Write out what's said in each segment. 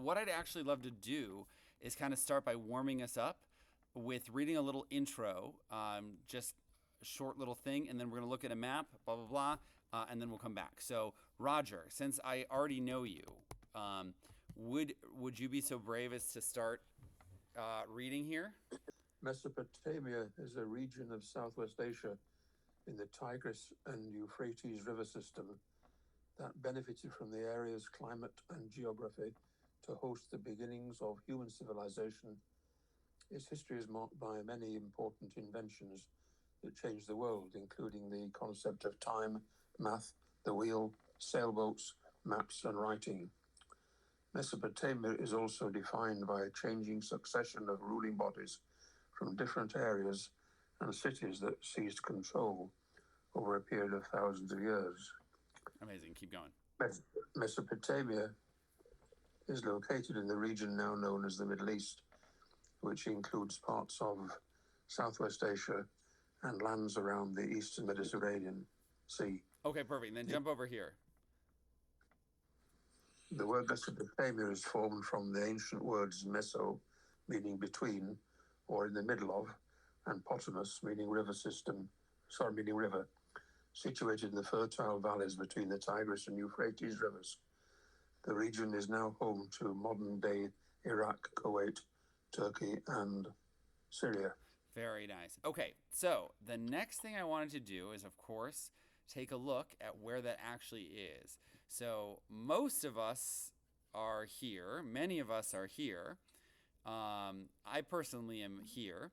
what I'd actually love to do is kind of start by warming us up with reading a little intro, just a short little thing, and then we're going to look at a map, blah, blah, blah, and then we'll come back. So, Roger, since I already know you, would you be so brave as to start reading here? Mesopotamia is a region of Southwest Asia in the Tigris and Euphrates river system that benefited from the area's climate and geography to host the beginnings of human civilization. Its history is marked by many important inventions that changed the world, including the concept of time, math, the wheel, sailboats, maps, and writing. Mesopotamia is also defined by a changing succession of ruling bodies from different areas and cities that seized control over a period of thousands of years. Amazing. Keep going. Mesopotamia is located in the region now known as the Middle East, which includes parts of Southwest Asia and lands around the eastern Mediterranean Sea. Okay, perfect. And then jump over here. The word Mesopotamia is formed from the ancient words meso, meaning between, or in the middle of, and potamus, meaning river, situated in the fertile valleys between the Tigris and Euphrates rivers. The region is now home to modern-day Iraq, Kuwait, Turkey, and Syria. Very nice. Okay, so the next thing I wanted to do is, of course, take a look at where that actually is. So most of us are here. Many of us are here. I personally am here.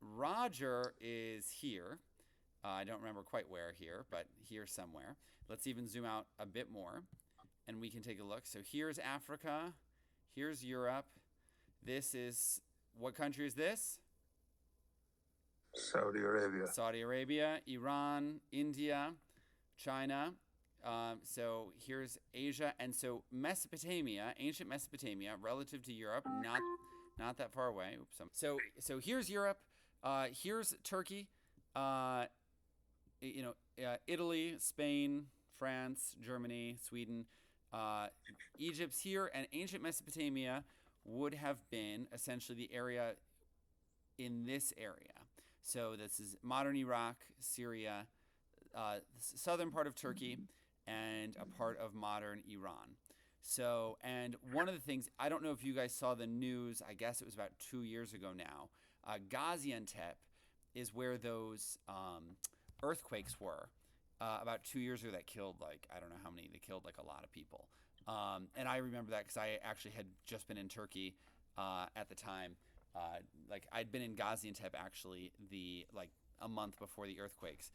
Roger is here. I don't remember quite where here, but here somewhere. Let's even zoom out a bit more, and we can take a look. So here's Africa. Here's Europe. This is, what country is this? Saudi Arabia. Saudi Arabia, Iran, India, China. So here's Asia. And so Mesopotamia, ancient Mesopotamia, relative to Europe, not that far away. Oops. So here's Europe. Here's Turkey. Italy, Spain, France, Germany, Sweden, Egypt's here, and ancient Mesopotamia would have been essentially the area in this area. So this is modern Iraq, Syria, the southern part of Turkey, and a part of modern Iran. So, and one of the things, I don't know if you guys saw the news, I guess it was about 2 years ago now, Gaziantep is where those earthquakes were about 2 years ago that killed, like, I don't know how many, they killed like a lot of people. And I remember that because I actually had just been in Turkey at the time. Like I'd been in Gaziantep actually a month before the earthquakes.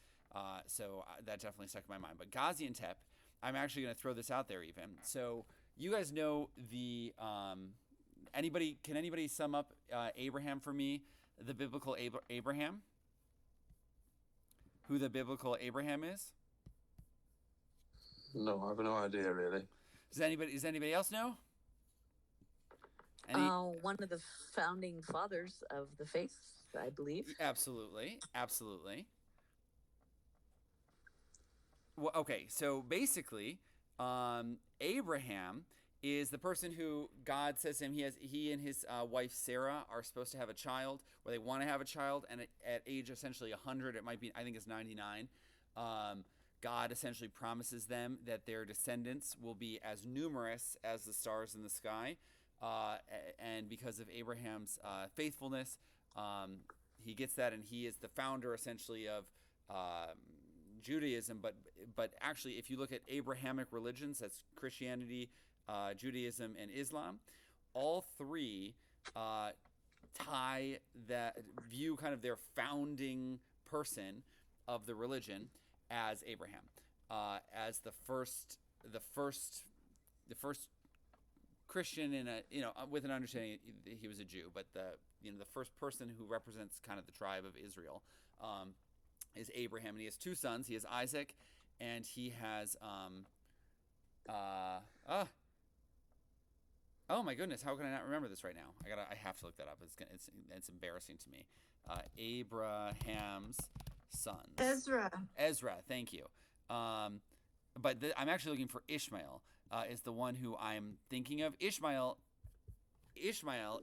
So that definitely stuck in my mind. But Gaziantep, I'm actually going to throw this out there even. So you guys know the, can anybody sum up Abraham for me? The biblical Abraham? Who the biblical Abraham is? No, I have no idea really. Does anybody else know? One of the founding fathers of the faith, I believe. Absolutely. Well, okay, so basically, Abraham is the person who God says to him, he and his wife Sarah are supposed to have a child, or they want to have a child, and at age essentially 100, it might be, I think it's 99, God essentially promises them that their descendants will be as numerous as the stars in the sky, and because of Abraham's faithfulness, he gets that, and he is the founder essentially of Judaism. But actually, if you look at Abrahamic religions, that's Christianity, Judaism, and Islam, all three view kind of their founding person of the religion as Abraham, as the first Christian with an understanding he was a Jew, but the first person who represents kind of the tribe of Israel is Abraham, and he has two sons. He has Isaac, and he has oh my goodness, how can I not remember this right now? I have to look that up. It's embarrassing to me. Abraham's sons. Ezra. Thank you. But I'm actually looking for Ishmael. is the one who I'm thinking of. Ishmael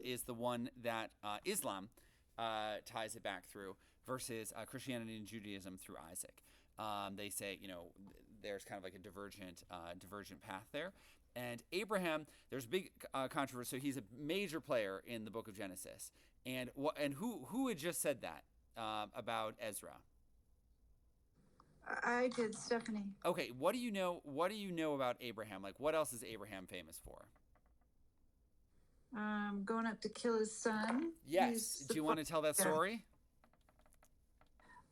is the one that Islam ties it back through, versus Christianity and Judaism through Isaac. They say, there's kind of like a divergent path there. And Abraham, there's big controversy. So he's a major player in the book of Genesis. And who had just said that about Ezra? I did, Stephanie. Okay, what do you know? What do you know about Abraham? Like, what else is Abraham famous for? Going up to kill his son. Yes. Do you want to tell that story?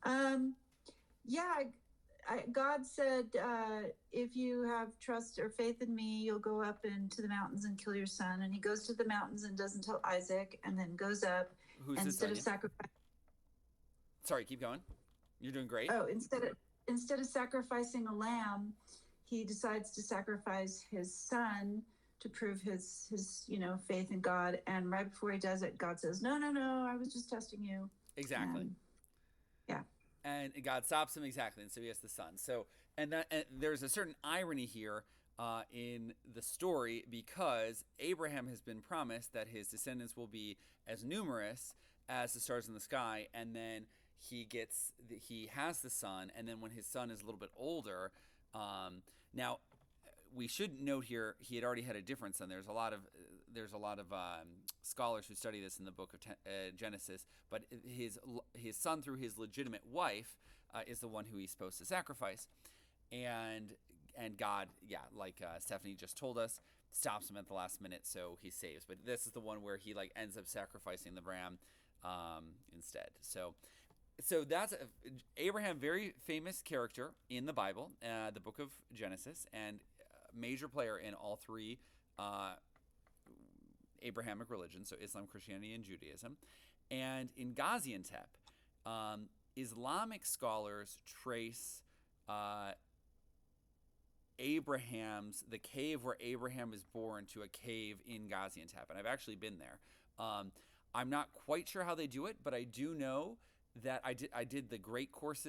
Yeah. God said, if you have trust or faith in me, you'll go up into the mountains and kill your son. And he goes to the mountains and doesn't tell Isaac, and then goes up. Who's instead of sacrificing. Sorry, keep going. You're doing great. Oh, instead of sacrificing a lamb, he decides to sacrifice his son to prove his faith in God. And right before he does it, God says, no, I was just testing you. Exactly. Yeah. And God stops him, exactly, and so he has the son. So, and there's a certain irony here in the story, because Abraham has been promised that his descendants will be as numerous as the stars in the sky, and then he has the son, and then when his son is a little bit older, now we should note here he had already had a different son. There's a lot of scholars who study this in the book of Genesis, but his son through his legitimate wife is the one who he's supposed to sacrifice, and God, like Stephanie just told us, stops him at the last minute, so he saves. But this is the one where he ends up sacrificing the ram instead. So that's Abraham, very famous character in the Bible, the book of Genesis, and major player in all three Abrahamic religions, so Islam, Christianity, and Judaism. And in Gaziantep, Islamic scholars trace the cave where Abraham is born, to a cave in Gaziantep, and I've actually been there. I'm not quite sure how they do it, but I do know that I did the Great Course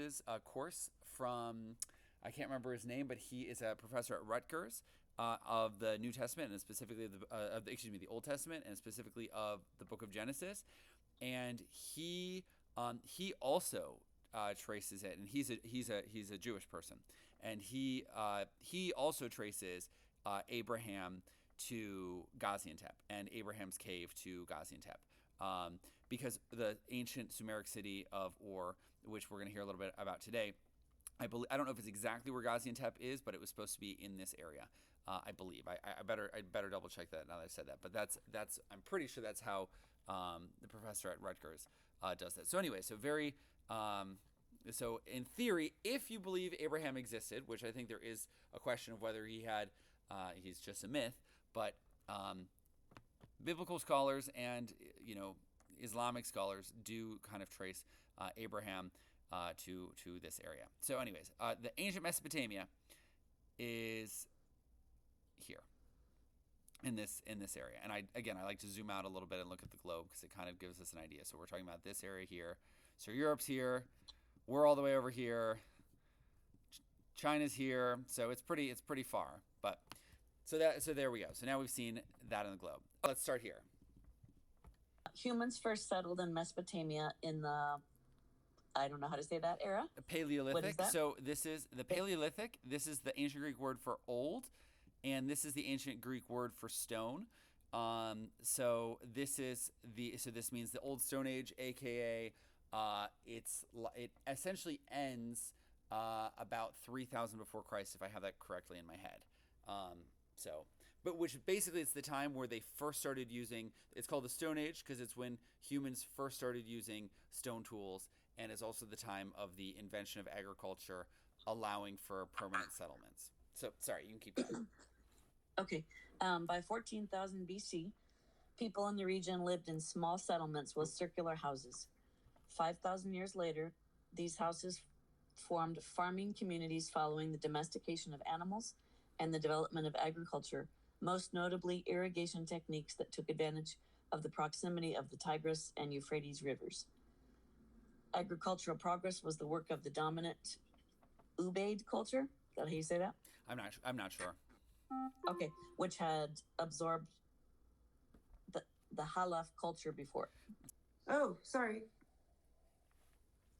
from, I can't remember his name, but he is a professor at Rutgers of the New Testament, and specifically the Old Testament, and specifically of the Book of Genesis. And he also traces it, and he's a Jewish person, and he also traces Abraham to Gaziantep, and Abraham's cave to Gaziantep, because the ancient Sumeric city of Ur, which we're going to hear a little bit about today, I don't know if it's exactly where Gaziantep is, but it was supposed to be in this area. I believe. I better double check that now that I said that. But that's I'm pretty sure that's how the professor at Rutgers does that. So anyway, so in theory, if you believe Abraham existed, which I think there is a question of whether he's just a myth, but biblical scholars and Islamic scholars do kind of trace Abraham to this area. So anyways, the ancient Mesopotamia is here in this area, and I like to zoom out a little bit and look at the globe, because it kind of gives us an idea. So we're talking about this area here. So Europe's here, we're all the way over here, China's here, so it's pretty far. But so there we go. So now we've seen that in the globe. Let's start here. Humans first settled in Mesopotamia in the, I don't know how to say that, era. Paleolithic. What is that? So this is the Paleolithic. This is the ancient Greek word for old, and this is the ancient Greek word for stone. So this means the Old Stone Age, aka it essentially ends about 3000 before Christ, if I have that correctly in my head. But which basically it's the time where they first started using. It's called the Stone Age because it's when humans first started using stone tools, and is also the time of the invention of agriculture, allowing for permanent settlements. So sorry, you can keep going. Okay. By 14,000 BC, people in the region lived in small settlements with circular houses. 5,000 years later, these houses formed farming communities following the domestication of animals and the development of agriculture, most notably irrigation techniques that took advantage of the proximity of the Tigris and Euphrates rivers. Agricultural progress was the work of the dominant Ubaid culture. Is that how you say that? I'm not sure. Okay, which had absorbed the Halaf culture before. Oh, sorry.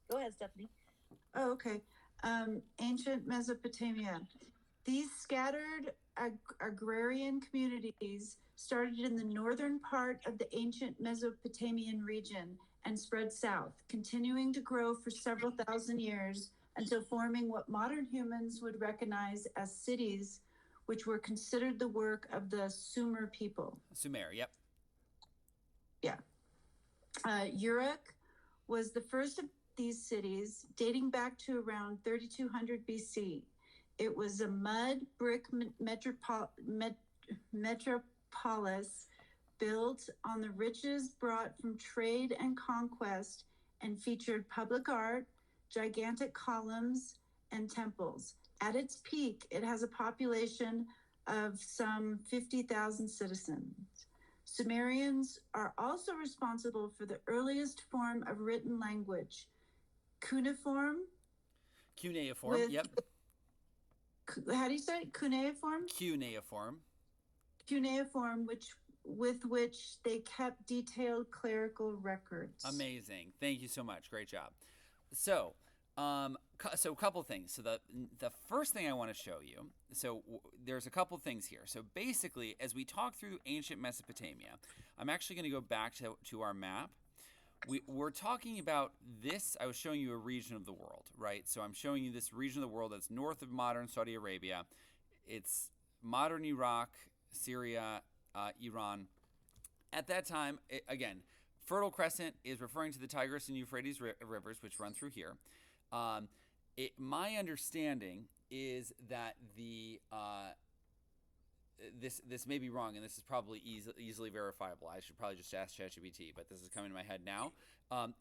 Go ahead, Stephanie. Oh, okay. Ancient Mesopotamia. These scattered agrarian communities started in the northern part of the ancient Mesopotamian region and spread south, continuing to grow for several thousand years until forming what modern humans would recognize as cities, which were considered the work of the Sumer people. Sumeria, yep. Yeah. Uruk was the first of these cities, dating back to around 3200 BC. It was a mud brick metropolis built on the riches brought from trade and conquest and featured public art, gigantic columns, and temples. At its peak, it has a population of some 50,000 citizens. Sumerians are also responsible for the earliest form of written language, cuneiform. Cuneiform, yep. How do you say it? Cuneiform? Cuneiform. Cuneiform, with which they kept detailed clerical records. Amazing. Thank you so much. Great job. So, so a couple things. So the first thing I want to show you, there's a couple things here. So basically, as we talk through ancient Mesopotamia, I'm actually going to go back to our map. We're talking about this. I was showing you a region of the world, right? So I'm showing you this region of the world that's north of modern Saudi Arabia. It's modern Iraq, Syria, Iran. At that time, again, Fertile Crescent is referring to the Tigris and Euphrates rivers, which run through here. My understanding is that this may be wrong, and this is probably easily verifiable. I should probably just ask ChatGPT, but this is coming to my head now.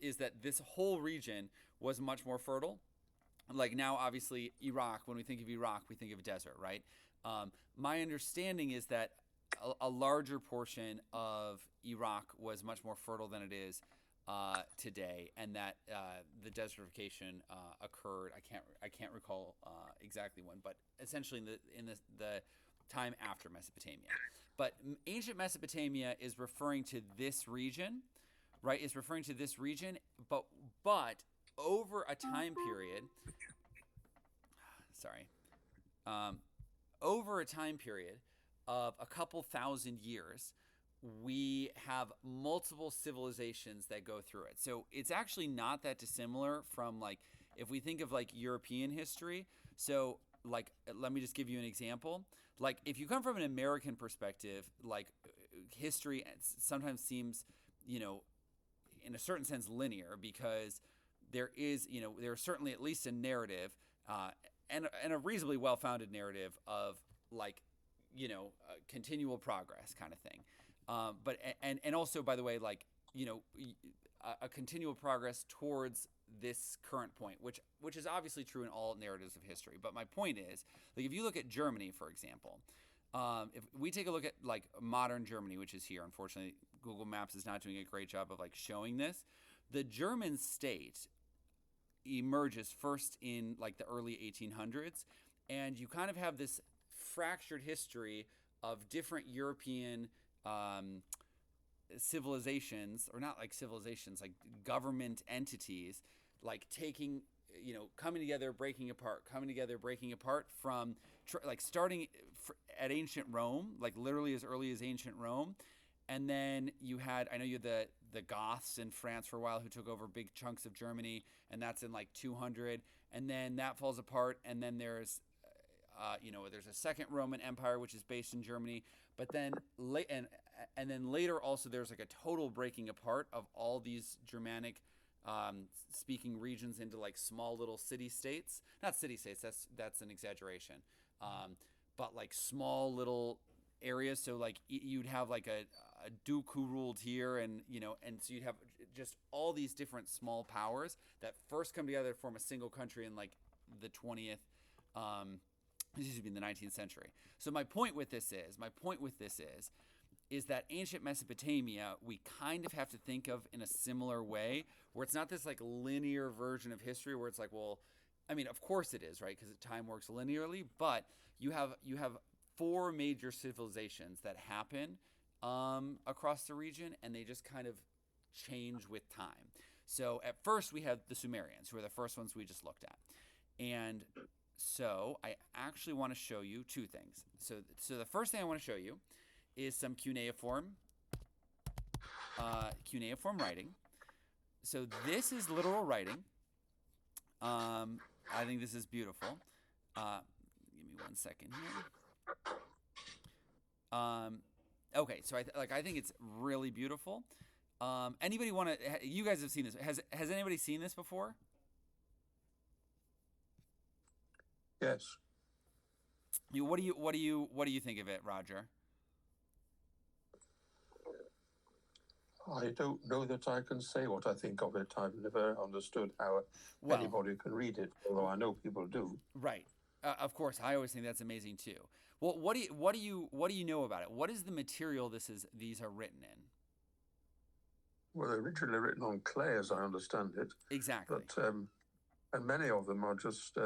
Is that this whole region was much more fertile? Like now, obviously, Iraq. When we think of Iraq, we think of desert, right? My understanding is that a larger portion of Iraq was much more fertile than it is today, and that the desertification occurred. I can't recall exactly when, but essentially in the time after Mesopotamia. But ancient Mesopotamia is referring to this region, right? It's referring to this region, but over a time period. Over a time period of a couple thousand years, we have multiple civilizations that go through it. So it's actually not that dissimilar from, like, if we think of like European history. So like, let me just give you an example. Like, if you come from an American perspective, like, history sometimes seems, in a certain sense linear, because there's certainly at least a narrative, and a reasonably well-founded narrative of, like, continual progress kind of thing. But also, by the way, like, a continual progress towards this current point, which is obviously true in all narratives of history. But my point is, like, if you look at Germany, for example, if we take a look at like modern Germany, which is here, unfortunately, Google Maps is not doing a great job of like showing this. The German state emerges first in like the early 1800s, and you kind of have this fractured history of different European civilizations, or not like civilizations, like government entities, like coming together, breaking apart, from like starting at ancient Rome, like literally as early as ancient Rome. And then you had the Goths in France for a while, who took over big chunks of Germany, and that's in like 200. And then that falls apart, and then there's a second Roman Empire, which is based in Germany. But then and then later also there's like a total breaking apart of all these Germanic speaking regions into like small little city-states. Not city-states, that's an exaggeration. But like small little areas. So like you'd have like a duke who ruled here, and so you'd have just all these different small powers that first come together to form a single country in like the 20th, the 19th century. So my point with this is that ancient Mesopotamia, we kind of have to think of in a similar way, where it's not this like linear version of history where it's like, well, I mean, of course it is, right? Because time works linearly, but you have 4 major civilizations that happen across the region, and they just kind of change with time. So at first we have the Sumerians, who are the first ones we just looked at. And so I actually want to show you 2 things. So the first thing I want to show you is some cuneiform writing. So this is literal writing. I think this is beautiful. Give me 1 second here. Okay, so I think it's really beautiful. Anybody want to? You guys have seen this. Has anybody seen this before? Yes. What do you think of it, Roger? I don't know that I can say what I think of it. I've never understood how anybody can read it, although I know people do. Right. Of course, I always think that's amazing too. Well, what do you know about it? What is the material these are written in? Well, originally written on clay, as I understand it. Exactly. But and many of them are just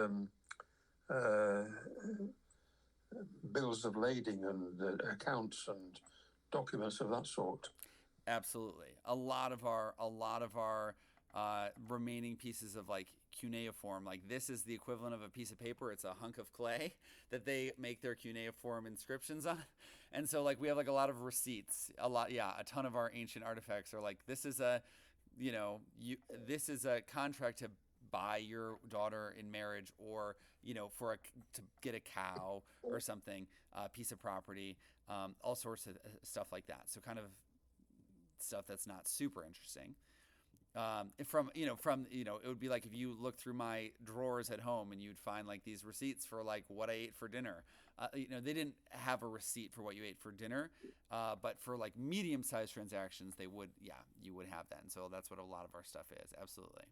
bills of lading and accounts and documents of that sort. Absolutely. A lot of our remaining pieces of like cuneiform, like this is the equivalent of a piece of paper. It's a hunk of clay that they make their cuneiform inscriptions on. And so like we have like a lot of receipts, a ton of our ancient artifacts are like, this is a contract to buy your daughter in marriage, or to get a cow or something, a piece of property, all sorts of stuff like that. So kind of stuff that's not super interesting. It would be like if you look through my drawers at home and you'd find like these receipts for like what I ate for dinner. They didn't have a receipt for what you ate for dinner, but for like medium-sized transactions, you would have that. And so that's what a lot of our stuff is. Absolutely.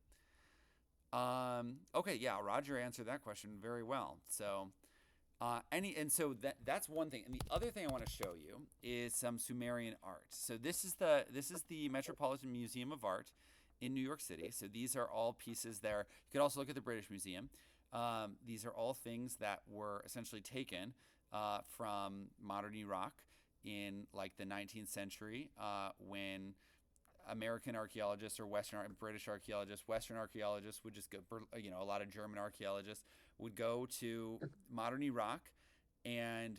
Okay, yeah, Roger answered that question very well. So, that's one thing. And the other thing I want to show you is some Sumerian art. So this is the Metropolitan Museum of Art in New York City. So these are all pieces there. You could also look at the British Museum. These are all things that were essentially taken from modern Iraq in like the 19th century when American archaeologists or British archaeologists, Western archaeologists would just go, a lot of German archaeologists would go to modern Iraq, and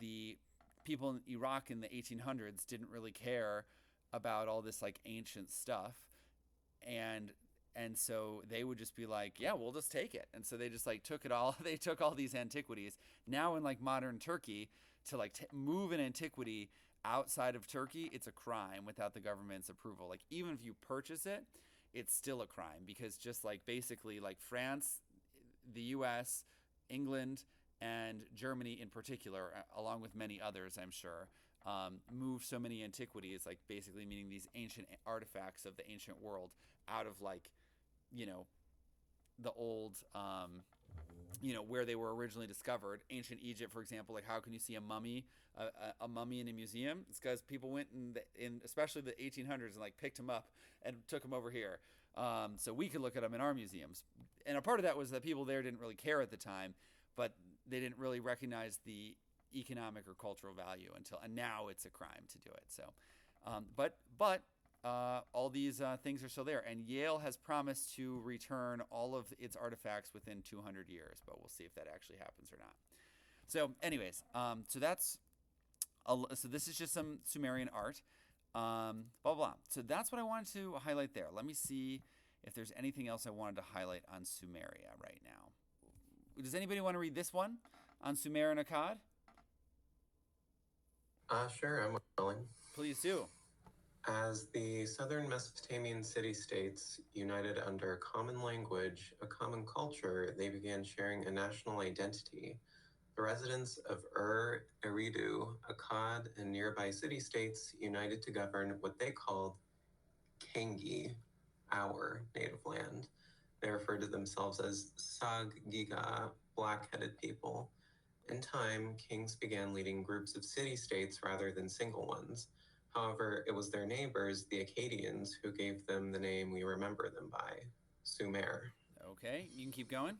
the people in Iraq in the 1800s didn't really care about all this like ancient stuff, and so they would just be like, yeah, we'll just take it. And so they just like took it all. They took all these antiquities. Now in like modern Turkey, to like move an antiquity outside of Turkey, it's a crime without the government's approval. Like even if you purchase it, it's still a crime, because just like basically like France, the US, England, and Germany in particular, along with many others, I'm sure, move so many antiquities, like basically meaning these ancient artifacts of the ancient world, out of like, the old, where they were originally discovered. Ancient Egypt, for example, like how can you see a mummy in a museum? It's because people went in especially the 1800s and like picked them up and took them over here. So we could look at them in our museums. And a part of that was that people there didn't really care at the time, but they didn't really recognize the economic or cultural value and now it's a crime to do it. So, but all these things are still there, and Yale has promised to return all of its artifacts within 200 years, but we'll see if that actually happens or not. So anyways, so this is just some Sumerian art, blah, blah. So that's what I wanted to highlight there. Let me see if there's anything else I wanted to highlight on Sumeria right now. Does anybody want to read this one on Sumer and Akkad? Sure, I'm willing. Please do. As the southern Mesopotamian city-states united under a common language, a common culture, they began sharing a national identity. The residents of Eridu, Akkad, and nearby city-states united to govern what they called Kengi, our native land. They referred to themselves as Sag-Giga, black-headed people. In time, kings began leading groups of city-states rather than single ones. However, it was their neighbors, the Akkadians, who gave them the name we remember them by, Sumer. Okay, you can keep going.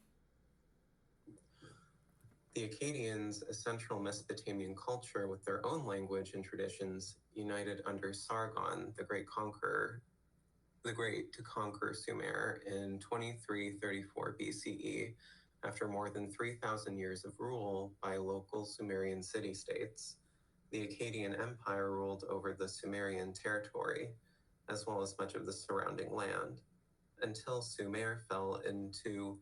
The Akkadians, a central Mesopotamian culture with their own language and traditions, united under Sargon, the Great to conquer Sumer in 2334 BCE, after more than 3,000 years of rule by local Sumerian city-states. The Akkadian Empire ruled over the Sumerian territory, as well as much of the surrounding land, until Sumer fell into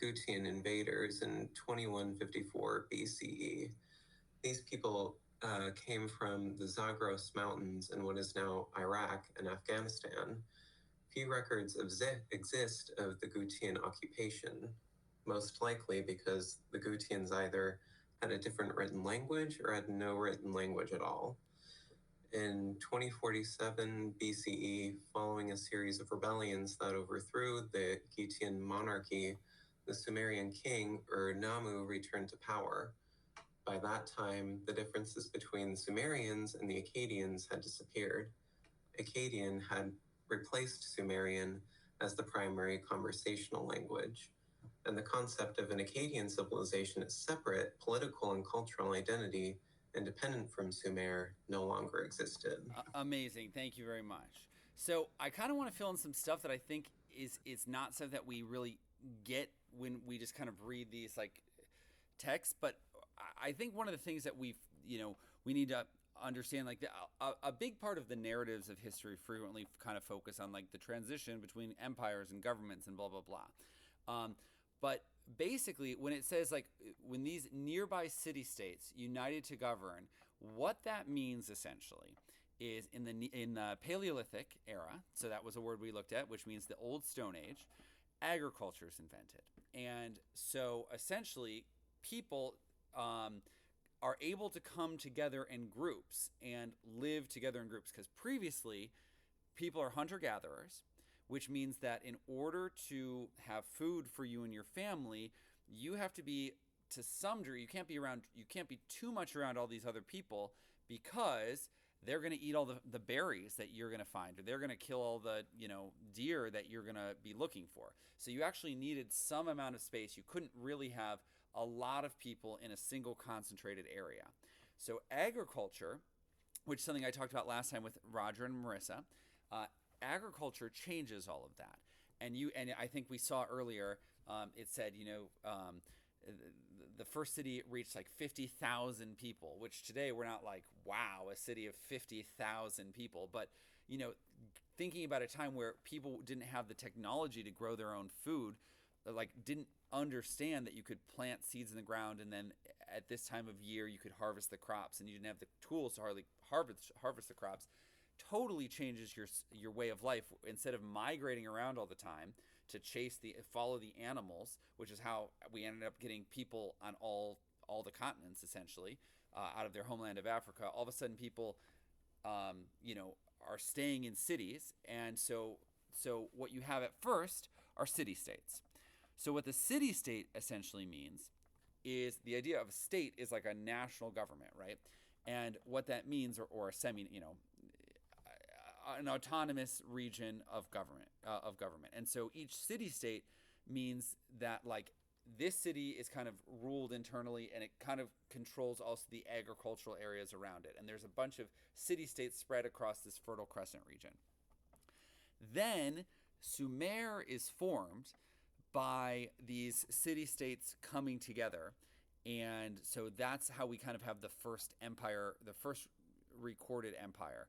Gutian invaders in 2154 BCE. These people came from the Zagros Mountains in what is now Iraq and Afghanistan. Few records exist of the Gutian occupation, most likely because the Gutians either had a different written language or had no written language at all. In 2047 BCE, following a series of rebellions that overthrew the Gutian monarchy, the Sumerian king, Ur-Nammu, returned to power. By that time, the differences between the Sumerians and the Akkadians had disappeared. Akkadian had replaced Sumerian as the primary conversational language, and the concept of an Akkadian civilization as separate political and cultural identity, independent from Sumer, no longer existed. Amazing. Thank you very much. So I kind of want to fill in some stuff that I think is not stuff that we really get when we just kind of read these like texts, but I think one of the things that we need to understand, like a big part of the narratives of history frequently kind of focus on like the transition between empires and governments and blah blah blah. But basically, when it says like when these nearby city-states united to govern, what that means essentially is in the Paleolithic era. So that was a word we looked at, which means the Old Stone Age. Agriculture is invented, and so essentially people are able to come together in groups and live together in groups, because previously people are hunter-gatherers, which means that in order to have food for you and your family, you have to be, to some degree, you can't be too much around all these other people, because they're going to eat all the berries that you're going to find, or they're going to kill all the deer that you're going to be looking for. So you actually needed some amount of space. You couldn't really have a lot of people in a single concentrated area. So agriculture, which is something I talked about last time with Roger and Marissa, agriculture changes all of that. And I think we saw earlier, it said, the first city reached like 50,000 people, which today we're not like, wow, a city of 50,000 people. But, thinking about a time where people didn't have the technology to grow their own food, like didn't understand that you could plant seeds in the ground, and then at this time of year you could harvest the crops, and you didn't have the tools to hardly harvest the crops, totally changes your way of life. Instead of migrating around all the time to follow the animals, which is how we ended up getting people on all the continents essentially, out of their homeland of Africa. All of a sudden people are staying in cities, and so what you have at first are city-states. So what the city-state essentially means is the idea of a state is like a national government, right? And what that means, or a an autonomous region of government. And so each city-state means that like this city is kind of ruled internally, and it kind of controls also the agricultural areas around it. And there's a bunch of city-states spread across this Fertile Crescent region. Then Sumer is formed by these city-states coming together. And so that's how we kind of have the first empire, the first recorded empire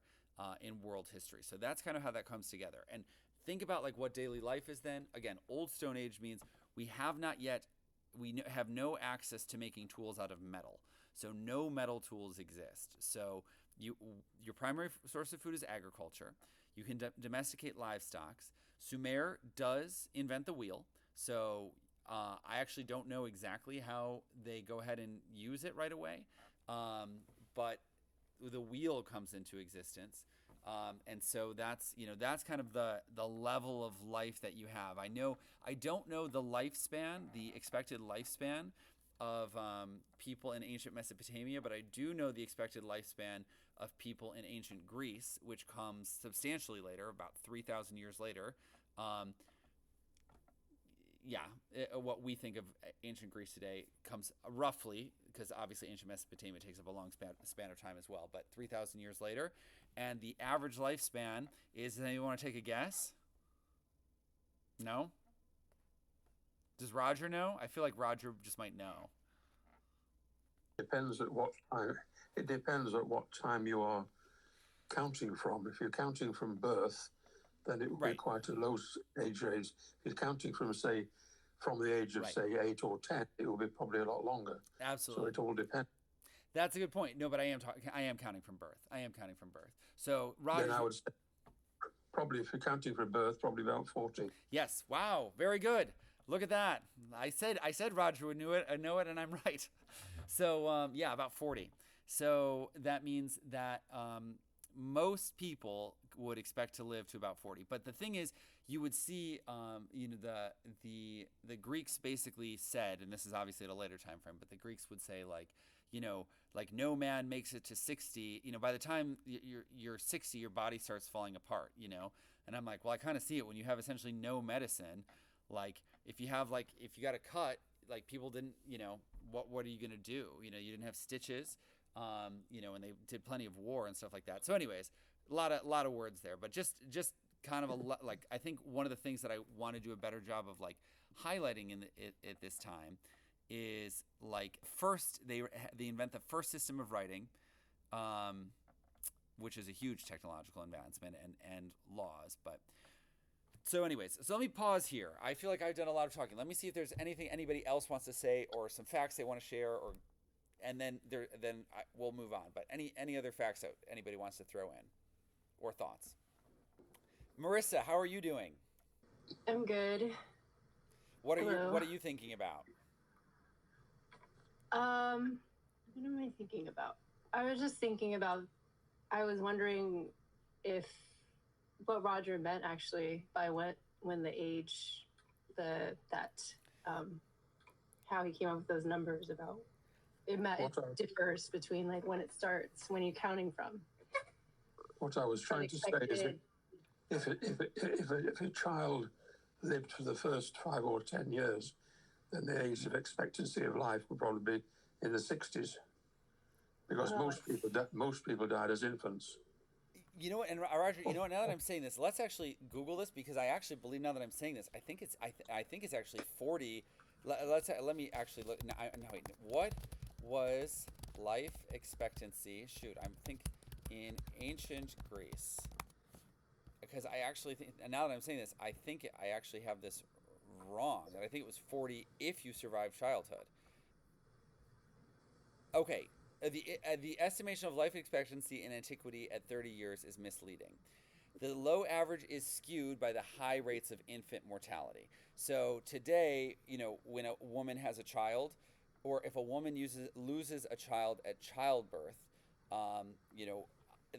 in world history. So that's kind of how that comes together. And think about like what daily life is then. Again, Old Stone Age means we have no access to making tools out of metal. So no metal tools exist. So your primary source of food is agriculture. You can domesticate livestock. Sumer does invent the wheel. So I actually don't know exactly how they go ahead and use it right away, but the wheel comes into existence, and so that's kind of the level of life that you have. I don't know the expected lifespan of people in ancient Mesopotamia, but I do know the expected lifespan of people in ancient Greece, which comes substantially later, about 3,000 years later. what we think of ancient Greece today comes roughly, because obviously ancient Mesopotamia takes up a long span of time as well, but 3,000 years later. And the average lifespan is, does anyone want to take a guess? No? Does Roger know? I feel like Roger just might know. Depends at what time. It depends at what time you are counting from. If you're counting from birth, then it will be quite a low age range. If you're counting from, say, from the age of, say, 8 or 10, it will be probably a lot longer. Absolutely. So it all depends. That's a good point. No, but I am counting from birth. So, Roger. Then I would say, probably if you're counting from birth, probably about 40. Yes. Wow. Very good. Look at that. I said Roger would know it, and I'm right. So, about 40. So that means that most people would expect to live to about 40. But the thing is, you would see, the Greeks basically said, and this is obviously at a later time frame, but the Greeks would say, like no man makes it to 60. By the time you're 60, your body starts falling apart. And I'm like, well, I kind of see it when you have essentially no medicine. Like if you got a cut, like people didn't, what are you gonna do? You didn't have stitches. And they did plenty of war and stuff like that. So anyways, a lot of words there, but just kind of I think one of the things that I want to do a better job of like highlighting at this time is like first they invent the first system of writing, which is a huge technological advancement and laws. But so anyways, so let me pause here. I feel like I've done a lot of talking. Let me see if there's anything anybody else wants to say or some facts they want to share, and then we'll move on. But any other facts that anybody wants to throw in or thoughts? Marissa, how are you doing? I'm good. What are you thinking about? What am I thinking about? I was just thinking about, I was wondering if what Roger meant actually by when the age, how he came up with those numbers about it differs between like when it starts, when you're counting from. What I was trying to say is that if a child lived for the first 5 or 10 years, then the age of expectancy of life would probably be in the 60s, because most people died as infants. You know what, and Roger, you know what? Now that I'm saying this, let's actually Google this, because I actually believe now that I'm saying this, I think it's actually 40. Let me actually look. No, wait. What was life expectancy? Shoot, I'm thinking in ancient Greece, because I actually think, and now that I'm saying this, I think I actually have this wrong. I think it was 40 if you survived childhood. Okay, the estimation of life expectancy in antiquity at 30 years is misleading. The low average is skewed by the high rates of infant mortality. So today, when a woman has a child, or if a woman loses a child at childbirth,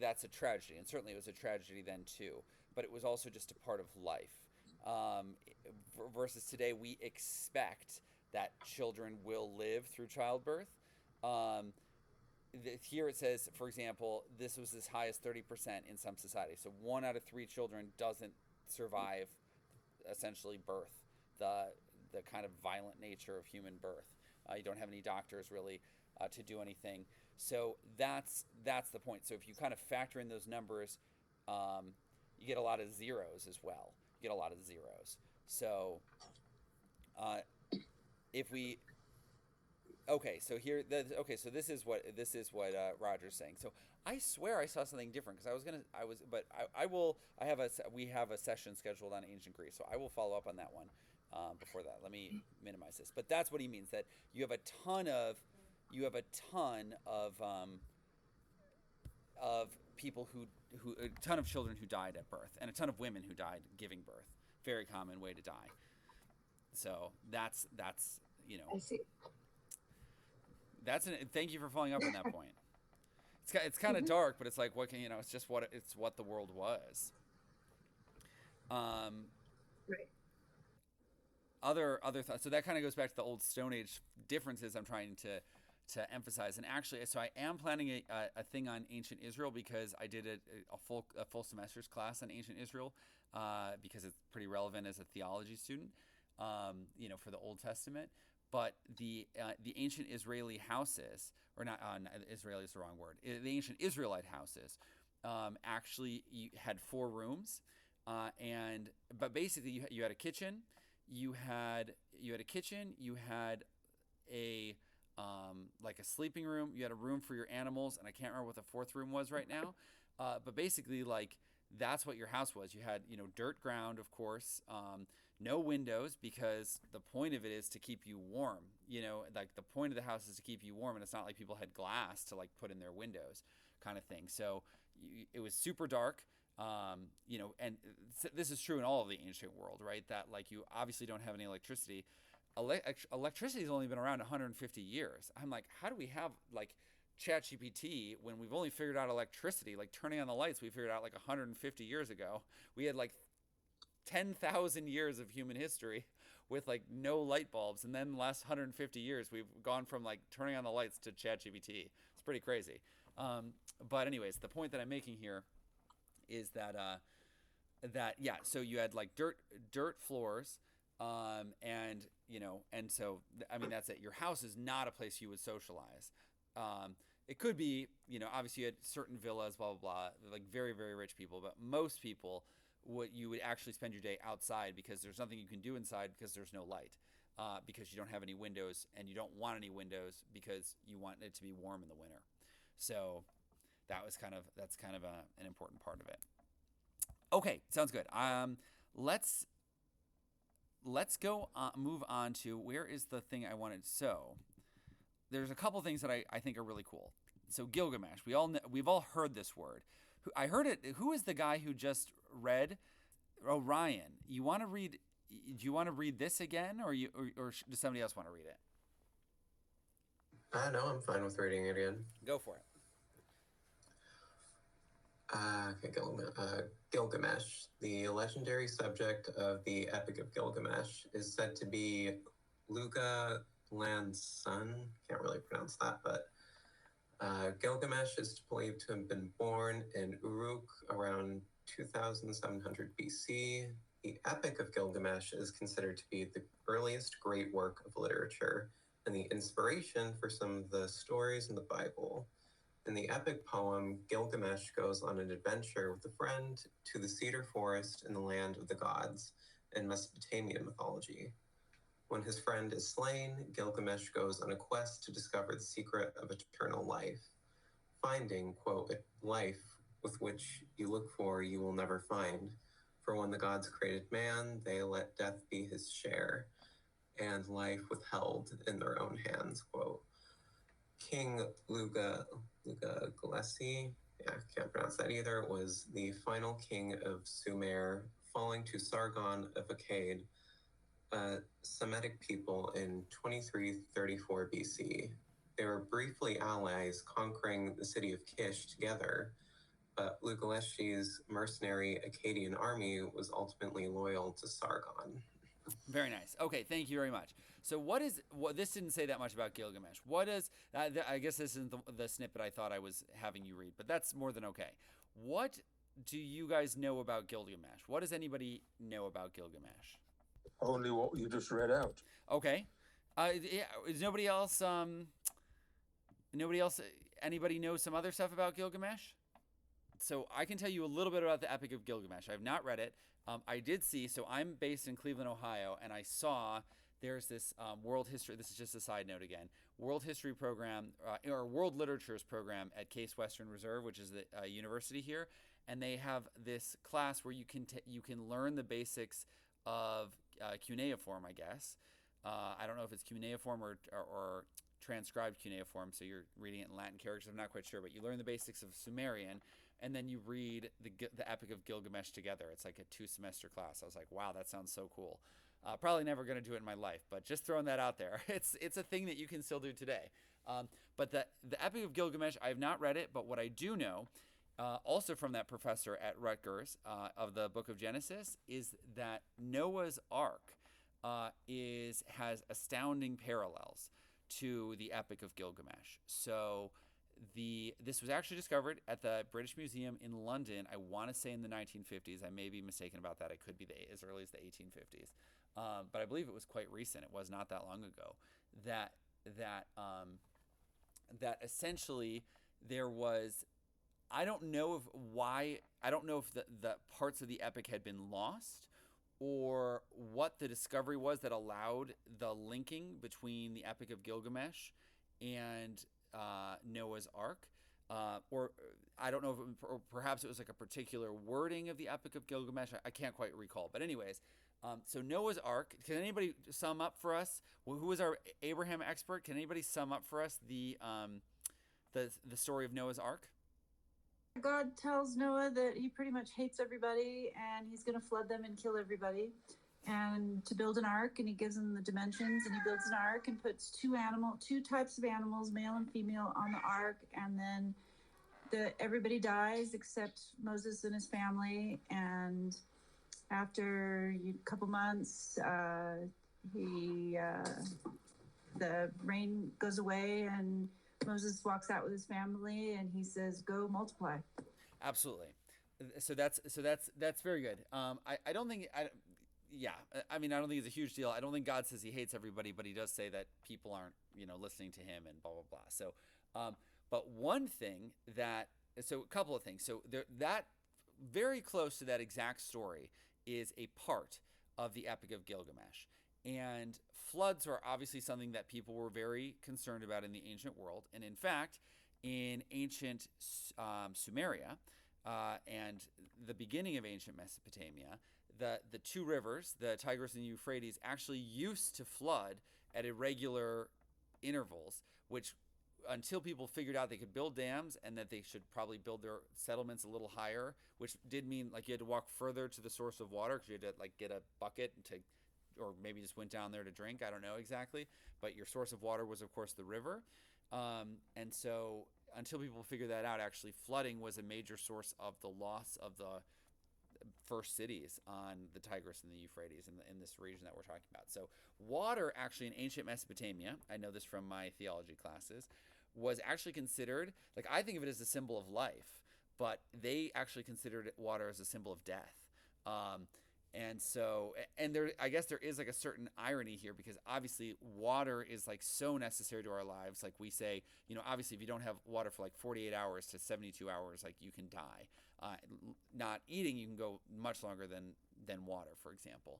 that's a tragedy. And certainly it was a tragedy then too. But it was also just a part of life. Versus today, we expect that children will live through childbirth. Here it says, for example, this was as high as 30% in some societies. So 1 out of 3 children doesn't survive, essentially, birth, the kind of violent nature of human birth. You don't have any doctors really to do anything. So that's the point. So if you kind of factor in those numbers, you get a lot of zeros as well. So if we so this is what Roger's saying. So I swear I saw something different, because we have a session scheduled on ancient Greece, so I will follow up on that one before that. Let me minimize this, but that's what he means, that you have a ton of people who a ton of children who died at birth, and a ton of women who died giving birth. Very common way to die. So that's I see. Thank you for following up on that point. It's kind of dark, but it's like it's just what the world was. Right. Other thoughts. So that kind of goes back to the old Stone Age differences I'm trying to emphasize. And actually, so I am planning a thing on ancient Israel, because I did a full semester's class on ancient Israel, because it's pretty relevant as a theology student. for the Old Testament. But the ancient Israeli houses, or not, Israeli is the wrong word. The ancient Israelite houses actually had 4 rooms, but basically you had a kitchen, you had a like a sleeping room, you had a room for your animals, and I can't remember what the 4th room was right now. But basically, like, that's what your house was. You had, dirt ground, of course, no windows, because the point of it is to keep you warm. Like, the point of the house is to keep you warm, and it's not like people had glass to, like, put in their windows kind of thing. So it was super dark, and this is true in all of the ancient world, right? That, like, you obviously don't have any electricity. Electricity has only been around 150 years. I'm like, how do we have, like, ChatGPT when we've only figured out electricity, like turning on the lights, we figured out like 150 years ago. We had like 10,000 years of human history with like no light bulbs, and then the last 150 years we've gone from like turning on the lights to ChatGPT. It's pretty crazy. But anyways, the point that I'm making here is that so you had like dirt floors, and so I mean, that's it. Your house is not a place you would socialize. It could be, obviously you had certain villas, blah, blah, blah, like very, very rich people, but most people you would actually spend your day outside, because there's nothing you can do inside because there's no light, because you don't have any windows, and you don't want any windows because you want it to be warm in the winter. So that's kind of an important part of it. Okay, sounds good. Let's go move on to, where is the thing I wanted? So there's a couple things that I think are really cool. So Gilgamesh, we've all heard this word. I heard it. Who is the guy who just read? Oh, Ryan. Do you want to read this again, or does somebody else want to read it? No, I'm fine with reading it again. Go for it. Gilgamesh, the legendary subject of the Epic of Gilgamesh, is said to be Lugaland's son. Can't really pronounce that, but Gilgamesh is believed to have been born in Uruk around 2700 BC. The Epic of Gilgamesh is considered to be the earliest great work of literature and the inspiration for some of the stories in the Bible. In the epic poem, Gilgamesh goes on an adventure with a friend to the cedar forest in the land of the gods in Mesopotamian mythology. When his friend is slain, Gilgamesh goes on a quest to discover the secret of eternal life, finding, quote, "a life with which you look for you will never find. For when the gods created man, they let death be his share, and life withheld in their own hands," quote. King Lugalesi, can't pronounce that either, was the final king of Sumer, falling to Sargon of Akkad, a Semitic people in 2334 BC. They were briefly allies, conquering the city of Kish together, but Lugaleshi's mercenary Akkadian army was ultimately loyal to Sargon. Very nice. Okay, thank you very much. So this didn't say that much about Gilgamesh. I guess this isn't the snippet I thought I was having you read, but that's more than okay. What do you guys know about Gilgamesh? What does anybody know about Gilgamesh? Only what you just read out. Okay. Is nobody else, anybody know some other stuff about Gilgamesh? So I can tell you a little bit about the Epic of Gilgamesh. I've not read it. I did see, so I'm based in Cleveland, Ohio, and I saw there's this world history, this is just a side note again, world history program, or world literatures program at Case Western Reserve, which is the university here, and they have this class where you can learn the basics of cuneiform, I guess. I don't know if it's cuneiform or transcribed cuneiform, so you're reading it in Latin characters, I'm not quite sure, but you learn the basics of Sumerian, and then you read the Epic of Gilgamesh together. It's like a 2-semester class. I was like, wow, that sounds so cool. Probably never going to do it in my life, but just throwing that out there. It's a thing that you can still do today. But the Epic of Gilgamesh, I have not read it, but what I do know, also from that professor at Rutgers of the Book of Genesis, is that Noah's Ark has astounding parallels to the Epic of Gilgamesh. So This was actually discovered at the British Museum in London. I want to say in the 1950s. I may be mistaken about that. It could be as early as the 1850s, but I believe it was quite recent. It was not that long ago. That essentially there was. I don't know if the parts of the epic had been lost, or what the discovery was that allowed the linking between the Epic of Gilgamesh and Noah's Ark, or I don't know if or perhaps it was like a particular wording of the Epic of Gilgamesh. I can't quite recall, but anyways, so Noah's Ark. Can anybody sum up for us? Who is our Abraham expert? Can anybody sum up for us the story of Noah's Ark? God tells Noah that he pretty much hates everybody and he's going to flood them and kill everybody, and to build an ark, and he gives them the dimensions, and he builds an ark and puts two types of animals, male and female, on the ark, and then everybody dies except Moses and his family. And after a couple months, the rain goes away and Moses walks out with his family and he says, "Go multiply." Absolutely. So that's very good. I don't think I don't think it's a huge deal. I don't think God says he hates everybody, but he does say that people aren't listening to him and blah blah blah. So, but one thing a couple of things. So that very close to that exact story is a part of the Epic of Gilgamesh. And floods are obviously something that people were very concerned about in the ancient world. And in fact, in ancient Sumeria and the beginning of ancient Mesopotamia, the two rivers, the Tigris and Euphrates, actually used to flood at irregular intervals, which until people figured out they could build dams and that they should probably build their settlements a little higher, which did mean like you had to walk further to the source of water because you had to like get a bucket or maybe just went down there to drink. I don't know exactly. But your source of water was, of course, the river. And so until people figured that out, actually flooding was a major source of the loss of the first cities on the Tigris and the Euphrates in this region that we're talking about. So water actually in ancient Mesopotamia, I know this from my theology classes, was actually considered, like I think of it as a symbol of life, but they actually considered water as a symbol of death. And there, I guess there is like a certain irony here because obviously water is like so necessary to our lives. Like we say, obviously if you don't have water for like 48 hours to 72 hours, like you can die. Not eating, you can go much longer than water, for example.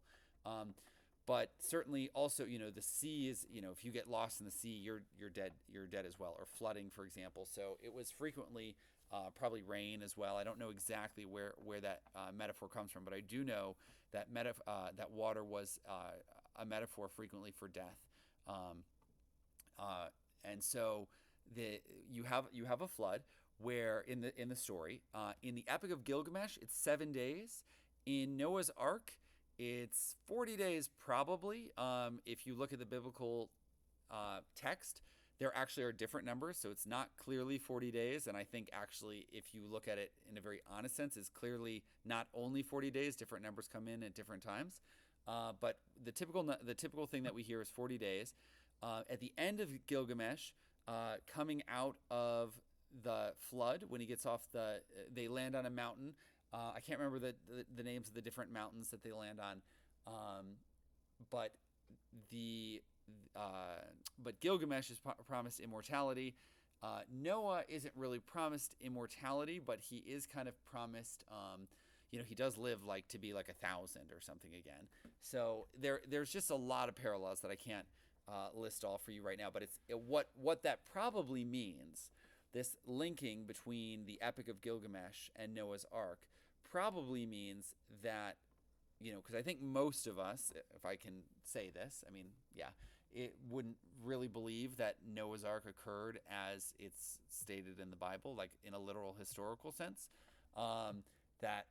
But certainly also, the sea is, if you get lost in the sea, you're dead as well, or flooding, for example. So it was frequently probably rain as well. I don't know exactly where that metaphor comes from, but I do know that that water was a metaphor frequently for death. And so you have a flood where in the story, in the Epic of Gilgamesh, it's 7 days. In Noah's Ark, it's 40 days probably. If you look at the biblical text, there actually are different numbers, so it's not clearly 40 days. And I think actually, if you look at it in a very honest sense, it's clearly not only 40 days. Different numbers come in at different times. But the typical thing that we hear is 40 days. At the end of Gilgamesh, coming out of the flood, when he gets off they land on a mountain. I can't remember the names of the different mountains that they land on, but Gilgamesh is promised immortality. Noah isn't really promised immortality, but he is kind of promised. He does live like to be like 1,000 or something again. So there's just a lot of parallels that I can't list all for you right now. But what that probably means. This linking between the Epic of Gilgamesh and Noah's Ark probably means that, because I think most of us, if I can say this, it wouldn't really believe that Noah's Ark occurred as it's stated in the Bible, like in a literal historical sense, that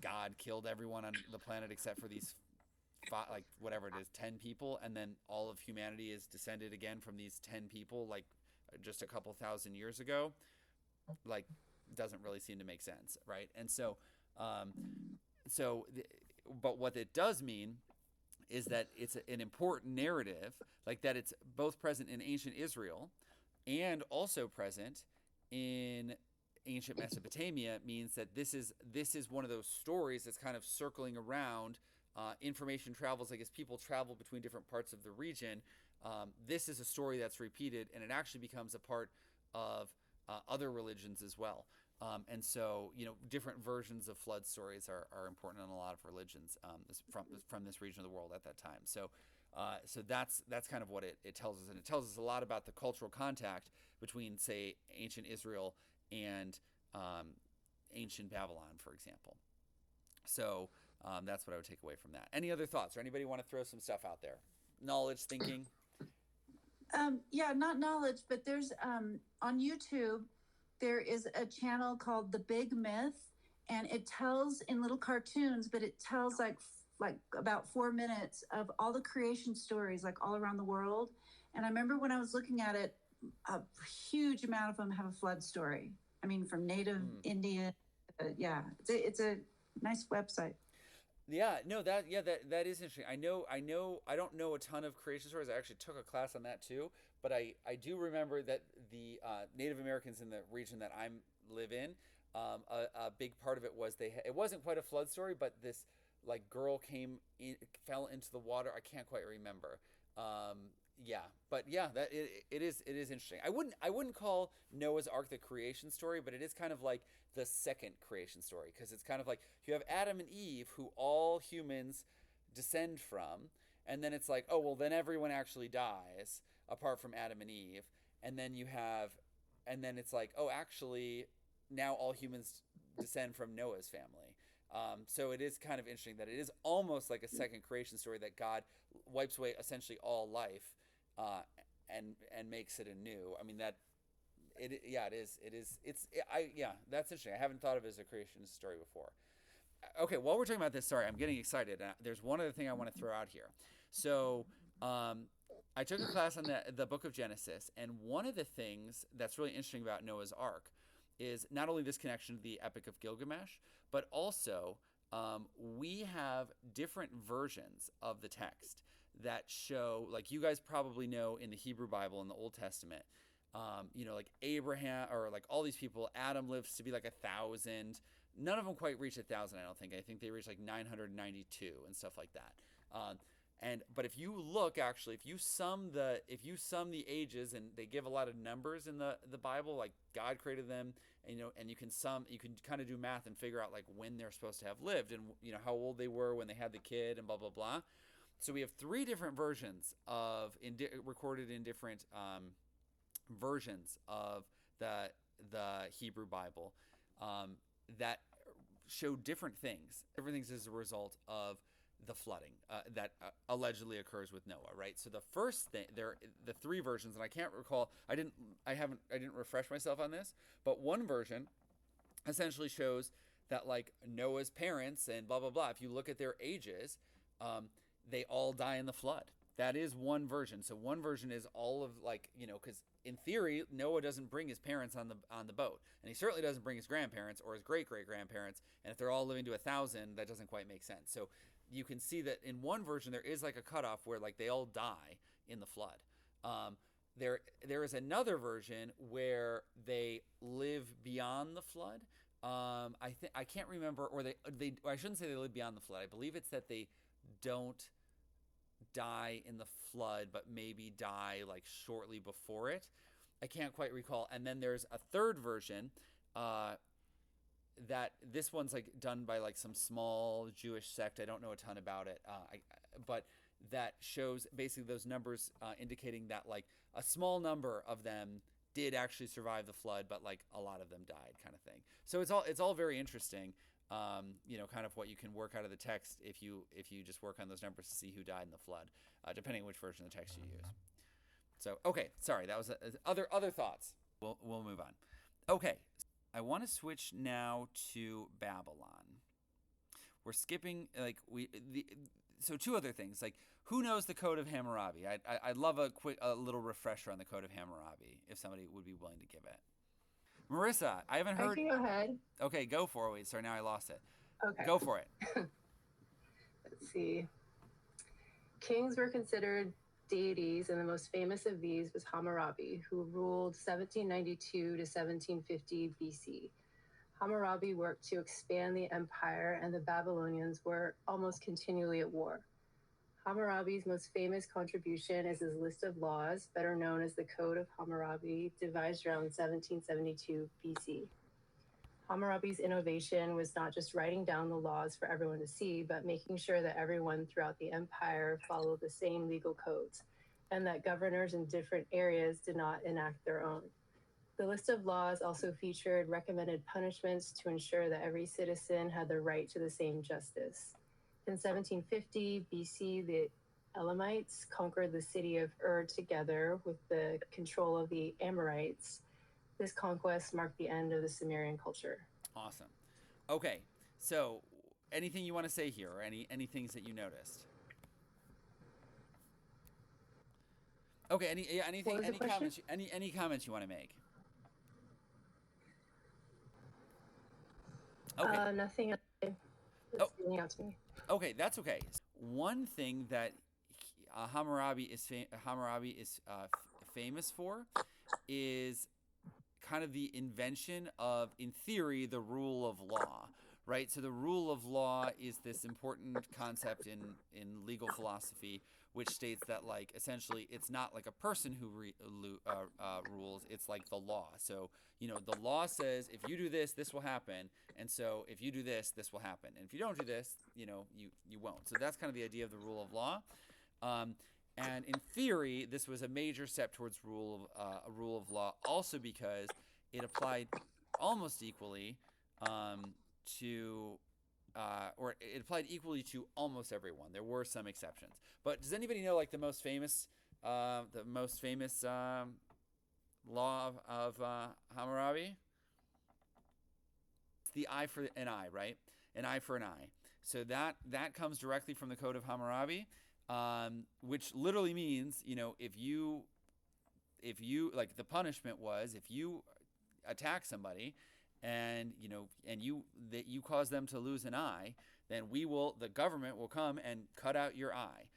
God killed everyone on the planet except for these, like whatever it is, 10 people, and then all of humanity is descended again from these 10 people, like just a couple thousand years ago, like doesn't really seem to make sense, right? And so, but what it does mean is that it's an important narrative, like that it's both present in ancient Israel and also present in ancient Mesopotamia means that this is one of those stories that's kind of circling around. Information travels, I guess people travel between different parts of the region. This is a story that's repeated, and it actually becomes a part of other religions as well. And so, different versions of flood stories are important in a lot of religions from this region of the world at that time. So that's kind of what it tells us, and it tells us a lot about the cultural contact between, say, ancient Israel and ancient Babylon, for example. So that's what I would take away from that. Any other thoughts, or anybody want to throw some stuff out there? Knowledge, thinking. Yeah, not knowledge, but there's on YouTube there is a channel called The Big Myth, and it tells in little cartoons, but it tells like about 4 minutes of all the creation stories like all around the world. And I remember when I was looking at it, a huge amount of them have a flood story. I mean, from native Indian, yeah, it's a nice website. Yeah, no, that is interesting. I don't know a ton of creation stories. I actually took a class on that too, but I do remember that the Native Americans in the region that I live in, a big part of it was it wasn't quite a flood story, but this like girl fell into the water. I can't quite remember. But that it is interesting. I wouldn't call Noah's Ark the creation story, but it is kind of like the second creation story, because it's kind of like you have Adam and Eve, who all humans descend from, and then it's like, oh well, then everyone actually dies apart from Adam and Eve, and then it's like, oh, actually now all humans descend from Noah's family. So it is kind of interesting that it is almost like a second creation story, that God wipes away essentially all life and makes it anew. I mean, that's interesting. I haven't thought of it as a creation story before. Okay, while we're talking about this, sorry, I'm getting excited. There's one other thing I want to throw out here. So I took a class on the book of Genesis, and one of the things that's really interesting about Noah's Ark is not only this connection to the Epic of Gilgamesh, but also we have different versions of the text that show, like you guys probably know in the Hebrew Bible in the Old Testament, like Abraham, or like all these people, Adam lives to be like 1,000. None of them quite reach 1,000, I don't think. I think they reach like 992 and stuff like that. But if you look, actually, if you sum the ages, and they give a lot of numbers in the Bible, like God created them, and you can kind of do math and figure out like when they're supposed to have lived, and how old they were when they had the kid, and blah blah blah. So we have 3 different versions recorded in different versions of the Hebrew Bible that show different things. Different things as a result of the flooding that allegedly occurs with Noah, right? So the first thing, the 3 versions, and I can't recall. I didn't refresh myself on this, but one version essentially shows that like Noah's parents and blah blah blah. If you look at their ages, they all die in the flood. That is one version. So one version is all of like, because in theory Noah doesn't bring his parents on the boat, and he certainly doesn't bring his grandparents or his great great grandparents. And if they're all living to 1,000, that doesn't quite make sense. So you can see that in one version there is like a cutoff where like they all die in the flood. There is another version where they live beyond the flood. I can't remember, or I shouldn't say they live beyond the flood. I believe it's that they don't die in the flood, but maybe die like shortly before it. I can't quite recall. And then there's a third version that this one's like done by like some small Jewish sect. I don't know a ton about it, but that shows basically those numbers indicating that like a small number of them did actually survive the flood, but like a lot of them died, kind of thing. So it's all very interesting. Kind of what you can work out of the text if you just work on those numbers to see who died in the flood, depending on which version of the text you use. So, okay, sorry, that was other thoughts. We'll move on. Okay, I want to switch now to Babylon. We're skipping so 2 other things, like who knows the Code of Hammurabi? I'd love a little refresher on the Code of Hammurabi if somebody would be willing to give it. Marissa, I haven't heard. I can go ahead. Okay, go for it. Wait, sorry, now I lost it. Okay. Go for it. Let's see. Kings were considered deities, and the most famous of these was Hammurabi, who ruled 1792 to 1750 BC. Hammurabi worked to expand the empire, and the Babylonians were almost continually at war. Hammurabi's most famous contribution is his list of laws, better known as the Code of Hammurabi, devised around 1772 BC. Hammurabi's innovation was not just writing down the laws for everyone to see, but making sure that everyone throughout the empire followed the same legal codes, and that governors in different areas did not enact their own. The list of laws also featured recommended punishments to ensure that every citizen had the right to the same justice. In 1750 BC, the Elamites conquered the city of Ur together with the control of the Amorites. This conquest marked the end of the Sumerian culture. Awesome. Okay, so anything you want to say here, or any things that you noticed? Okay, anything, any comments, any comments you want to make? Okay. Nothing that's standing out to me. Okay, that's okay. One thing that Hammurabi is famous for is kind of the invention of, in theory, the rule of law, right? So the rule of law is this important concept in legal philosophy, which states that, like, essentially it's not like a person who rules, it's like the law. So, you know, the law says if you do this, this will happen, and so if you do this, this will happen, and if you don't do this, you know, you won't. So that's kind of the idea of the rule of law. And in theory, this was a major step towards a rule of law, also because it applied almost equally to almost everyone. There were some exceptions, but does anybody know, like, the most famous law of Hammurabi? It's the eye for an eye, right? An eye for an eye. So that comes directly from the Code of Hammurabi. Which literally means, you know, if you like, the punishment was if you attack somebody and you cause them to lose an eye, then the government will come and cut out your eye,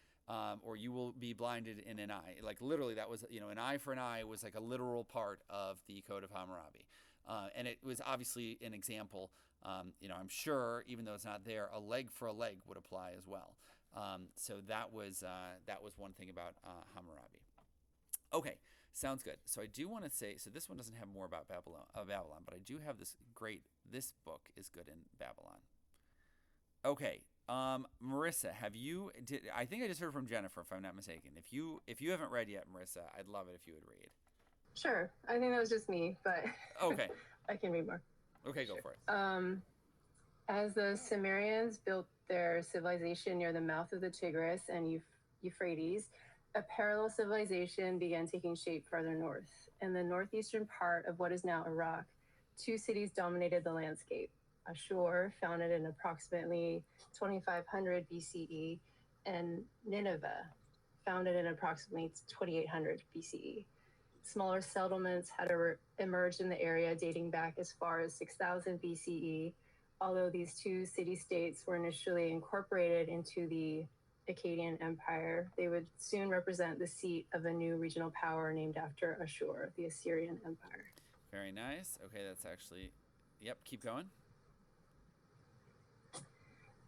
or you will be blinded in an eye. Like, literally, that was, you know, an eye for an eye was like a literal part of the Code of Hammurabi. And it was obviously an example. You know, I'm sure, even though it's not there, a leg for a leg would apply as well. So that was one thing about Hammurabi. Okay, sounds good. So I do want to say, so this one doesn't have more about Babylon, but I do have this book is good in Babylon. Okay, Marissa, I think I just heard from Jennifer, if I'm not mistaken. If you haven't read yet, Marissa, I'd love it if you would read. Sure, I think that was just me, but okay, I can read more. Okay, go for it. As the Sumerians built their civilization near the mouth of the Tigris and Euphrates, a parallel civilization began taking shape farther north. In the northeastern part of what is now Iraq, two cities dominated the landscape. Ashur, founded in approximately 2500 BCE, and Nineveh, founded in approximately 2800 BCE. Smaller settlements had emerged in the area dating back as far as 6000 BCE. Although these two city-states were initially incorporated into the Akkadian Empire, they would soon represent the seat of a new regional power named after Ashur, the Assyrian Empire. Very nice. Okay, that's actually, yep, keep going.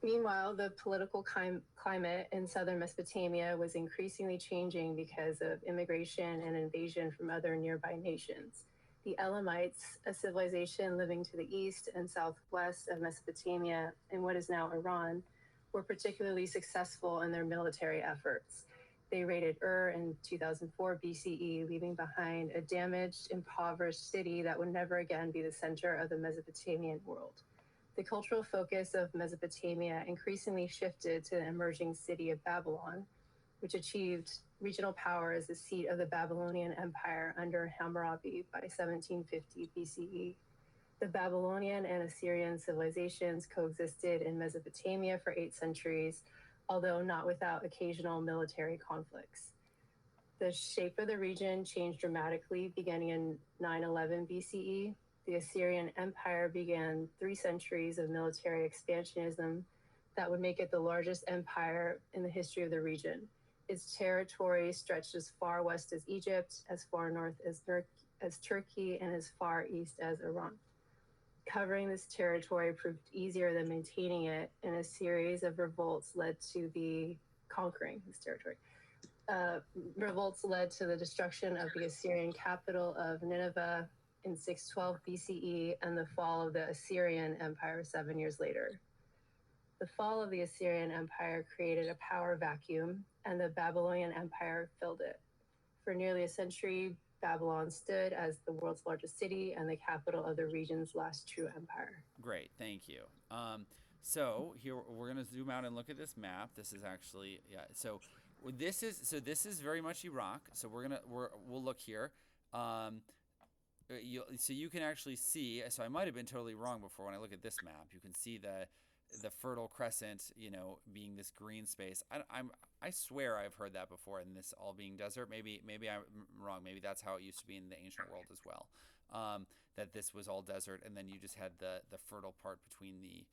Meanwhile, the political climate in southern Mesopotamia was increasingly changing because of immigration and invasion from other nearby nations. The Elamites, a civilization living to the east and southwest of Mesopotamia in what is now Iran, were particularly successful in their military efforts. They raided Ur in 2004 BCE, leaving behind a damaged, impoverished city that would never again be the center of the Mesopotamian world. The cultural focus of Mesopotamia increasingly shifted to the emerging city of Babylon, which achieved regional power as the seat of the Babylonian Empire under Hammurabi by 1750 BCE. The Babylonian and Assyrian civilizations coexisted in Mesopotamia for 8 centuries, although not without occasional military conflicts. The shape of the region changed dramatically beginning in 911 BCE. The Assyrian Empire began 3 centuries of military expansionism that would make it the largest empire in the history of the region. Its territory stretched as far west as Egypt, as far north as Turkey, and as far east as Iran. Covering this territory proved easier than maintaining it, and a series of revolts led to the conquering this territory. Revolts led to the destruction of the Assyrian capital of Nineveh in 612 BCE and the fall of the Assyrian Empire 7 years later. The fall of the Assyrian Empire created a power vacuum, and the Babylonian Empire filled it. For nearly a century, Babylon stood as the world's largest city and the capital of the region's last true empire. Great, thank you. So here we're going to zoom out and look at this map. This is actually So this is very much Iraq. So we'll look here. So you can actually see. So I might have been totally wrong before when I look at this map. You can see the Fertile Crescent, being this green space. I swear I've heard that before, and this all being desert. Maybe I'm wrong. Maybe that's how it used to be in the ancient world as well. That this was all desert, and then you just had the fertile part between the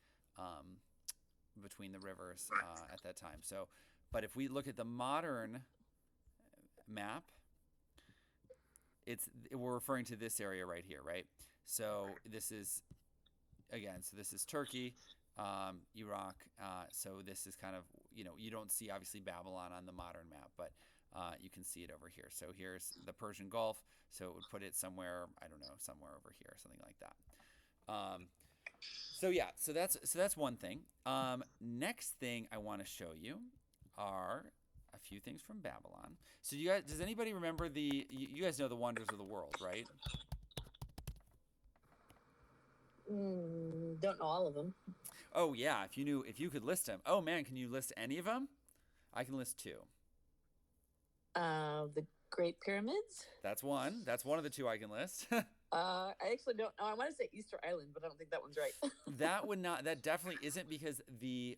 rivers at that time. So, but if we look at the modern map, we're referring to this area right here, right? So this is Turkey. Iraq. So this is kind of, you don't see obviously Babylon on the modern map, but you can see it over here. So here's the Persian Gulf. So it would put it somewhere, I don't know, somewhere over here, something like that. So that's one thing. Next thing I want to show you are a few things from Babylon. So does anybody remember you guys know the wonders of the world, right? Don't know all of them. Oh yeah, if you could list them. Oh man, can you list any of them? I can list 2. The Great Pyramids. That's one. That's one of the 2 I can list. I actually don't know. I want to say Easter Island, but I don't think that one's right. That definitely isn't, because the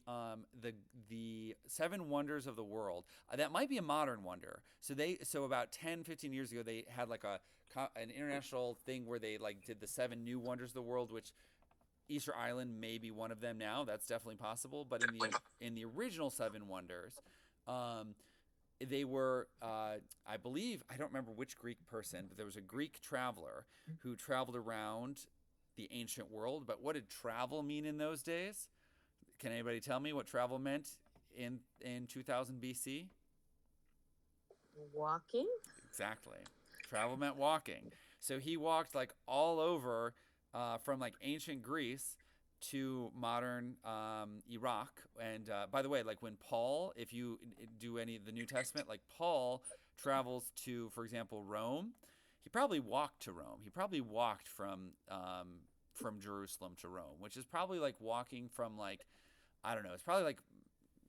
7 wonders of the world, that might be a modern wonder. So about 10, 15 years ago, they had like an international thing where they like did the 7 new wonders of the world, which Easter Island may be one of them now. That's definitely possible. But in the original 7 wonders, they were, I believe, I don't remember which Greek person, but there was a Greek traveler who traveled around the ancient world. But what did travel mean in those days? Can anybody tell me what travel meant in 2000 BC? Walking? Exactly. Travel meant walking. So he walked like all over from like ancient Greece to modern Iraq. And by the way, like when Paul, if you do any of the New Testament, like Paul travels to, for example, Rome, he probably walked to Rome. He probably walked from Jerusalem to Rome, which is probably like walking from like, I don't know, it's probably like,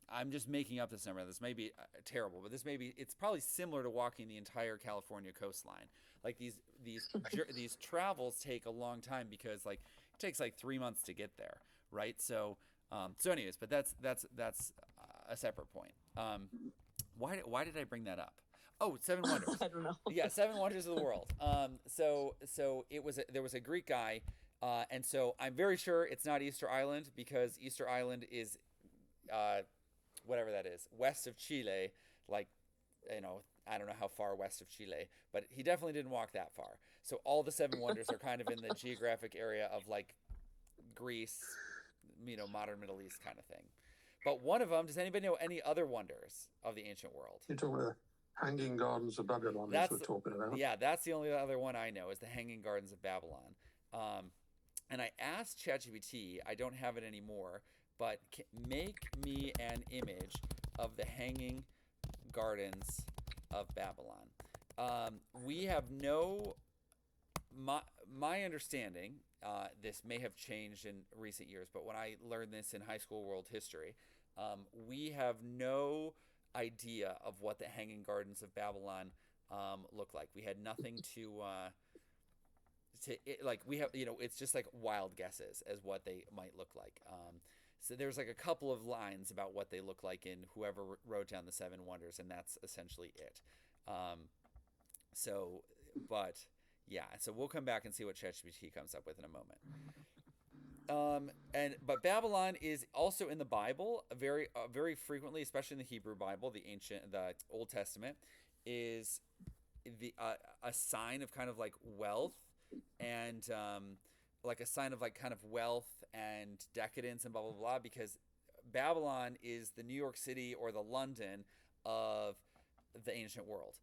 I'm just making up this number. This may be terrible, but it's probably similar to walking the entire California coastline. Like these travels take a long time because like it takes like 3 months to get there, right? So anyways, but that's a separate point. Why did I bring that up? Oh, 7 wonders. I don't know. Yeah, 7 wonders of the world. So there was a Greek guy, and so I'm very sure it's not Easter Island, because Easter Island is whatever that is, west of Chile, like, I don't know how far west of Chile, but he definitely didn't walk that far. So all the 7 wonders are kind of in the geographic area of like Greece, modern Middle East kind of thing. But one of them, does anybody know any other wonders of the ancient world? You're talking about the Hanging Gardens of Babylon, as we're talking about. Yeah, that's the only other one I know, is the Hanging Gardens of Babylon. And I asked ChatGPT, I don't have it anymore, but make me an image of the Hanging Gardens of Babylon. We have my understanding, this may have changed in recent years, but when I learned this in high school world history, we have no idea of what the Hanging Gardens of Babylon look like. We had nothing we have, it's just like wild guesses as what they might look like. So there's like a couple of lines about what they look like in whoever wrote down the 7 wonders, and that's essentially it. But yeah, so we'll come back and see what ChatGPT comes up with in a moment. But Babylon is also in the Bible very frequently, especially in the Hebrew Bible, the Old Testament, is the a sign of kind of like wealth and like a sign of like kind of wealth and decadence and blah blah blah, because Babylon is the New York City or the London of the ancient world.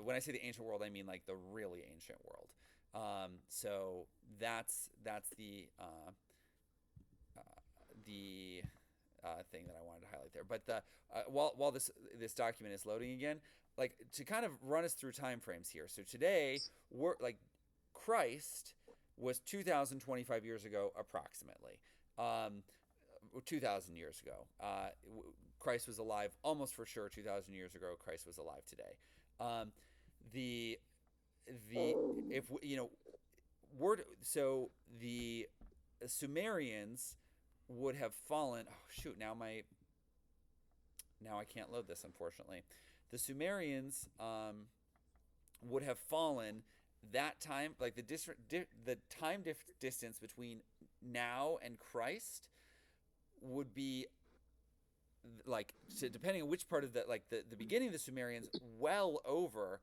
When I say the ancient world, I mean like the really ancient world. So that's the thing that I wanted to highlight there. But while this document is loading again, like to kind of run us through time frames here. So today we're like Christ was 2,025 years ago approximately. 2,000 years ago. Christ was alive almost for sure 2,000 years ago. Christ was alive today. So the Sumerians would have fallen. Oh shoot! Now I can't load this, unfortunately. The Sumerians would have fallen that time, like the time distance between now and Christ would be like, so depending on which part of the beginning of the Sumerians, well over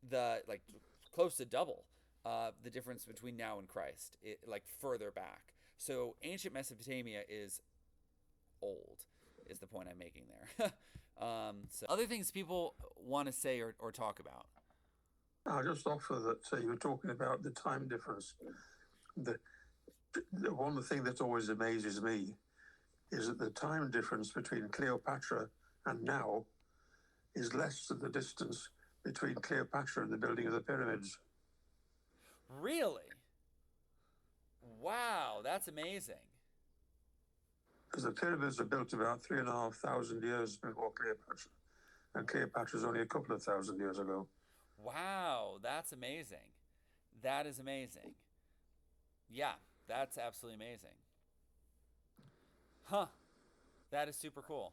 the like close to double the difference between now and Christ, like further back. So ancient Mesopotamia is old, is the point I'm making there. So other things people want to say or talk about. I'll just offer that you were talking about the time difference. The one thing that always amazes me is that the time difference between Cleopatra and now is less than the distance between Cleopatra and the building of the pyramids. Really? Wow, that's amazing. Because the pyramids are built about 3,500 years before Cleopatra, and Cleopatra's only a couple of thousand years ago. Wow, that's amazing. That is amazing. Yeah, that's absolutely amazing. Huh. That is super cool.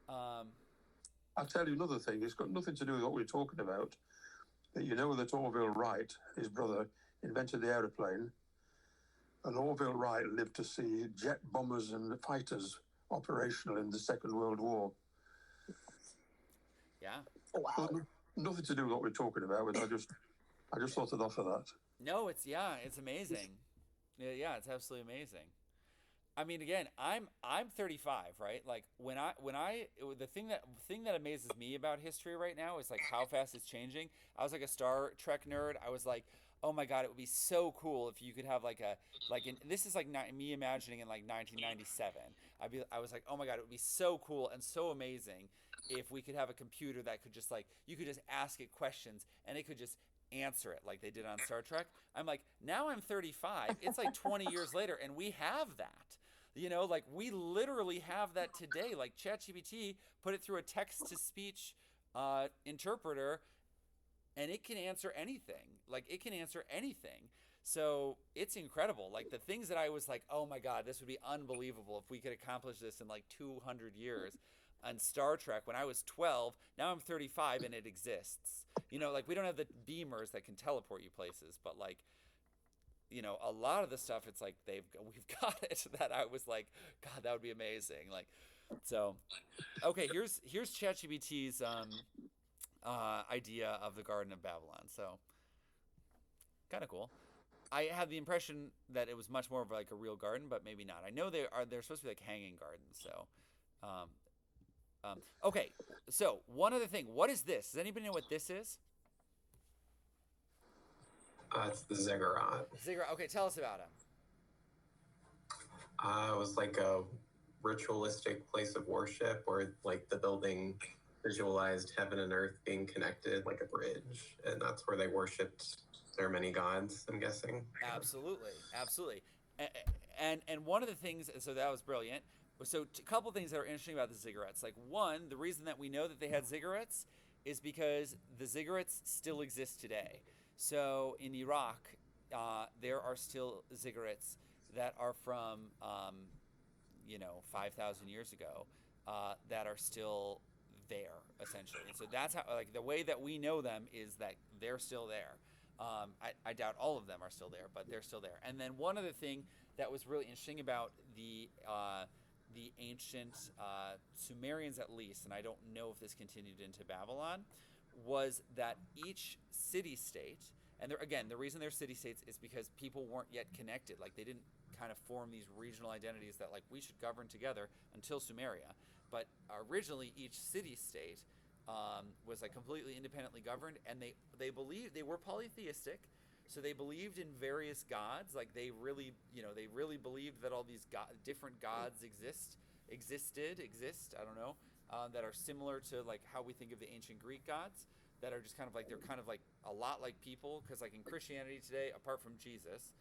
I'll tell you another thing. It's got nothing to do with what we're talking about. But you know that Orville Wright, his brother, invented the aeroplane. And Orville Wright lived to see jet bombers and fighters operational in the Second World War. Yeah. Wow. Well, nothing to do with what we're talking about, but I just thought I'd offer that. No, it's amazing. Yeah, it's absolutely amazing. I mean, again, I'm 35, right? Like the thing that amazes me about history right now is like how fast it's changing. I was like a Star Trek nerd. I was like, oh my god, it would be so cool if you could have this is like not me imagining in like 1997. I was like, oh my god, it would be so cool and so amazing if we could have a computer that could just like, you could just ask it questions and it could just answer it like they did on Star Trek. I'm like, now I'm 35. It's like 20 years later and we have that. You know, like we literally have that today. Like ChatGPT, put it through a text-to-speech interpreter, and it can answer anything. Like it can answer anything. So it's incredible. Like the things that I was like, oh my God, this would be unbelievable if we could accomplish this in like 200 years. On Star Trek, when I was 12, now I'm 35 and it exists. You know, like we don't have the beamers that can teleport you places, but like, you know, a lot of the stuff, it's like we've got it, that I was like, God, that would be amazing. Like, so, okay, here's ChatGPT's idea of the Garden of Babylon. So, kind of cool. I had the impression that it was much more of like a real garden, but maybe not. I know they're supposed to be like hanging gardens. So, okay. So one other thing, what is this? Does anybody know what this is? It's the ziggurat. Ziggurat. Okay, tell us about him. It was like a ritualistic place of worship where like the building visualized heaven and earth being connected like a bridge, and that's where they worshipped their many gods, I'm guessing. Absolutely. And one of the things, so that was brilliant. So a couple things that are interesting about the ziggurats. Like one, the reason that we know that they had ziggurats is because the ziggurats still exist today. So in Iraq, there are still ziggurats that are from, 5,000 years ago, that are still there, essentially. And so that's how, like, the way that we know them is that they're still there. I doubt all of them are still there, but they're still there. And then one other thing that was really interesting about the ancient Sumerians, at least, and I don't know if this continued into Babylon, was that each city-state, and again, the reason they're city-states is because people weren't yet connected. Like, they didn't kind of form these regional identities that, like, we should govern together until Sumeria. But originally, each city-state was, like, completely independently governed, and they believed, they were polytheistic, so they believed in various gods. Like, they really believed that all these different gods exist, I don't know, that are similar to, like, how we think of the ancient Greek gods, that are just kind of like, they're kind of like a lot like people, because, like, in Christianity today, apart from Jesus,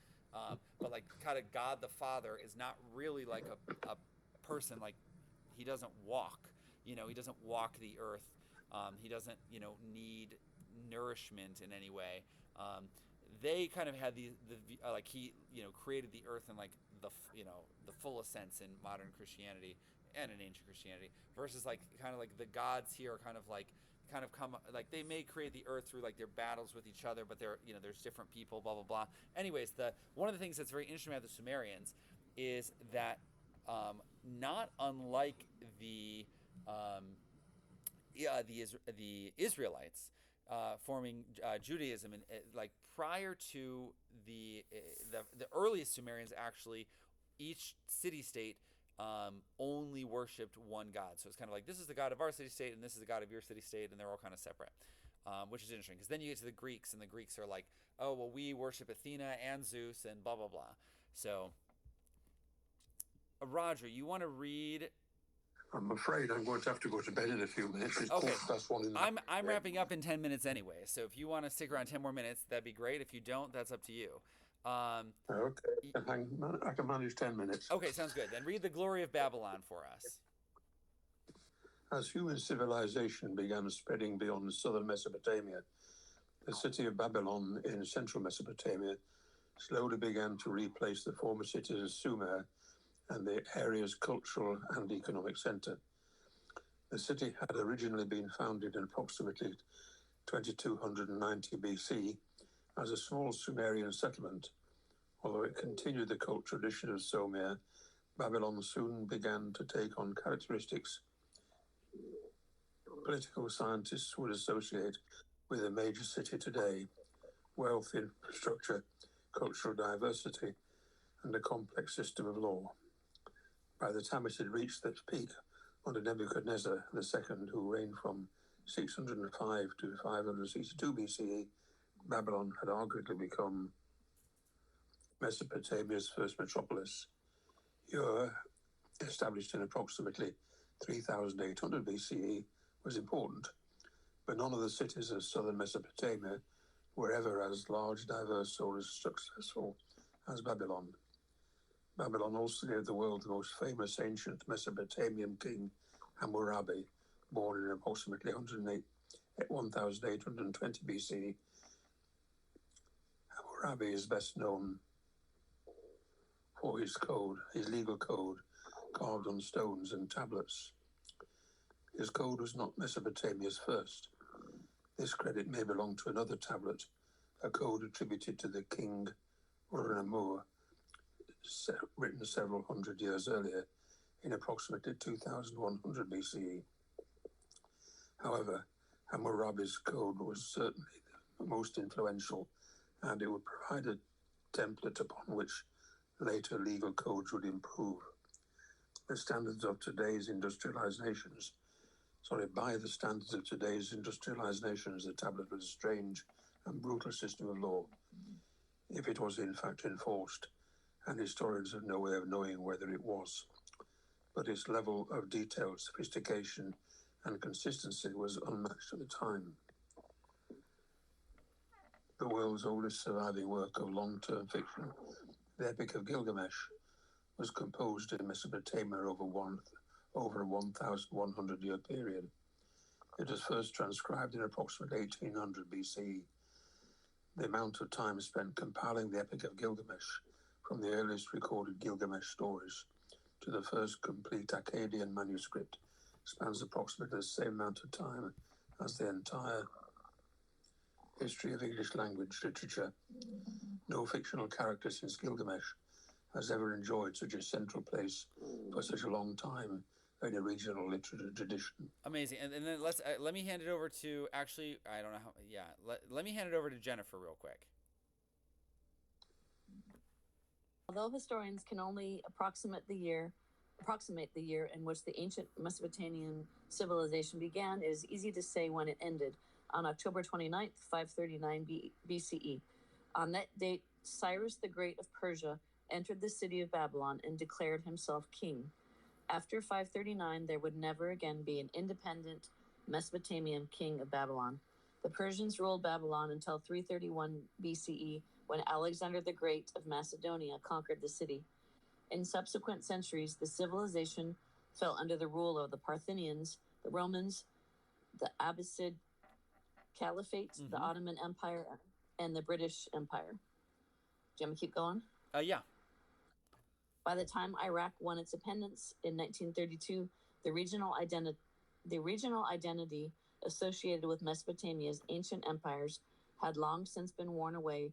but, like, kind of God the Father is not really like a person. Like, he doesn't walk, he doesn't walk the earth, he doesn't, need nourishment in any way. They kind of had the like, he, created the earth in, like, the fullest sense in modern Christianity and in ancient Christianity, versus, like, kind of like the gods here are kind of come, like, they may create the earth through, like, their battles with each other, but they're, there's different people, blah blah blah. Anyways, one of the things that's very interesting about the Sumerians is that, not unlike the Israelites forming Judaism, and like, prior to the earliest Sumerians, actually, each city-state only worshipped one god. So it's kind of like, this is the god of our city-state, and this is the god of your city-state, and they're all kind of separate, which is interesting, because then you get to the Greeks, and the Greeks are like, oh, well, we worship Athena and Zeus and blah blah blah. So, Roger, you want to read? I'm afraid I'm going to have to go to bed in a few minutes. It's Okay. 1:15 in the I'm wrapping up in 10 minutes anyway, so if you want to stick around 10 more minutes, that'd be great. If you don't, that's up to you. Okay, I can manage 10 minutes. Okay, sounds good. Then read The Glory of Babylon for us. As human civilization began spreading beyond southern Mesopotamia, the city of Babylon in central Mesopotamia slowly began to replace the former cities of Sumer and the area's cultural and economic center. The city had originally been founded in approximately 2290 BC as a small Sumerian settlement. Although it continued the cult tradition of Sumer, Babylon soon began to take on characteristics political scientists would associate with a major city today: wealth, infrastructure, cultural diversity, and a complex system of law. By the time it had reached its peak under Nebuchadnezzar II, who reigned from 605 to 562 BCE, Babylon had arguably become Mesopotamia's first metropolis. Ur, established in approximately 3800 BCE, was important, but none of the cities of southern Mesopotamia were ever as large, diverse, or as successful as Babylon. Babylon also gave the world the most famous ancient Mesopotamian king, Hammurabi, born in approximately 1820 BC. Hammurabi is best known for his legal code, carved on stones and tablets. His code was not Mesopotamia's first. This credit may belong to another tablet, a code attributed to the king Ur-Namur, written several hundred years earlier, in approximately 2100 BCE. However, Hammurabi's code was certainly the most influential, and it would provide a template upon which later legal codes would improve. By the standards of today's industrialized nations, the tablet was a strange and brutal system of law, if it was in fact enforced, and historians have no way of knowing whether it was. But its level of detail, sophistication, and consistency was unmatched at the time. The world's oldest surviving work of long-term fiction, the Epic of Gilgamesh, was composed in Mesopotamia over a 1,100-year period. It was first transcribed in approximately 1800 BCE. The amount of time spent compiling the Epic of Gilgamesh, from the earliest recorded Gilgamesh stories to the first complete Akkadian manuscript, spans approximately the same amount of time as the entire History of English Language Literature. No fictional character since Gilgamesh has ever enjoyed such a central place for such a long time in a regional literature tradition. Amazing. And then let me hand it over to, actually, I don't know how, yeah, let me hand it over to Jennifer real quick. Although historians can only approximate the year in which the ancient Mesopotamian civilization began, it is easy to say when it ended, on October 29th, 539 BCE. On that date, Cyrus the Great of Persia entered the city of Babylon and declared himself king. After 539, there would never again be an independent Mesopotamian king of Babylon. The Persians ruled Babylon until 331 BCE, when Alexander the Great of Macedonia conquered the city. In subsequent centuries, the civilization fell under the rule of the Parthians, the Romans, the Abbasid Caliphate, the Ottoman Empire, and the British Empire. Do you want me to keep going? Yeah. By the time Iraq won its independence in 1932, the regional identity associated with Mesopotamia's ancient empires had long since been worn away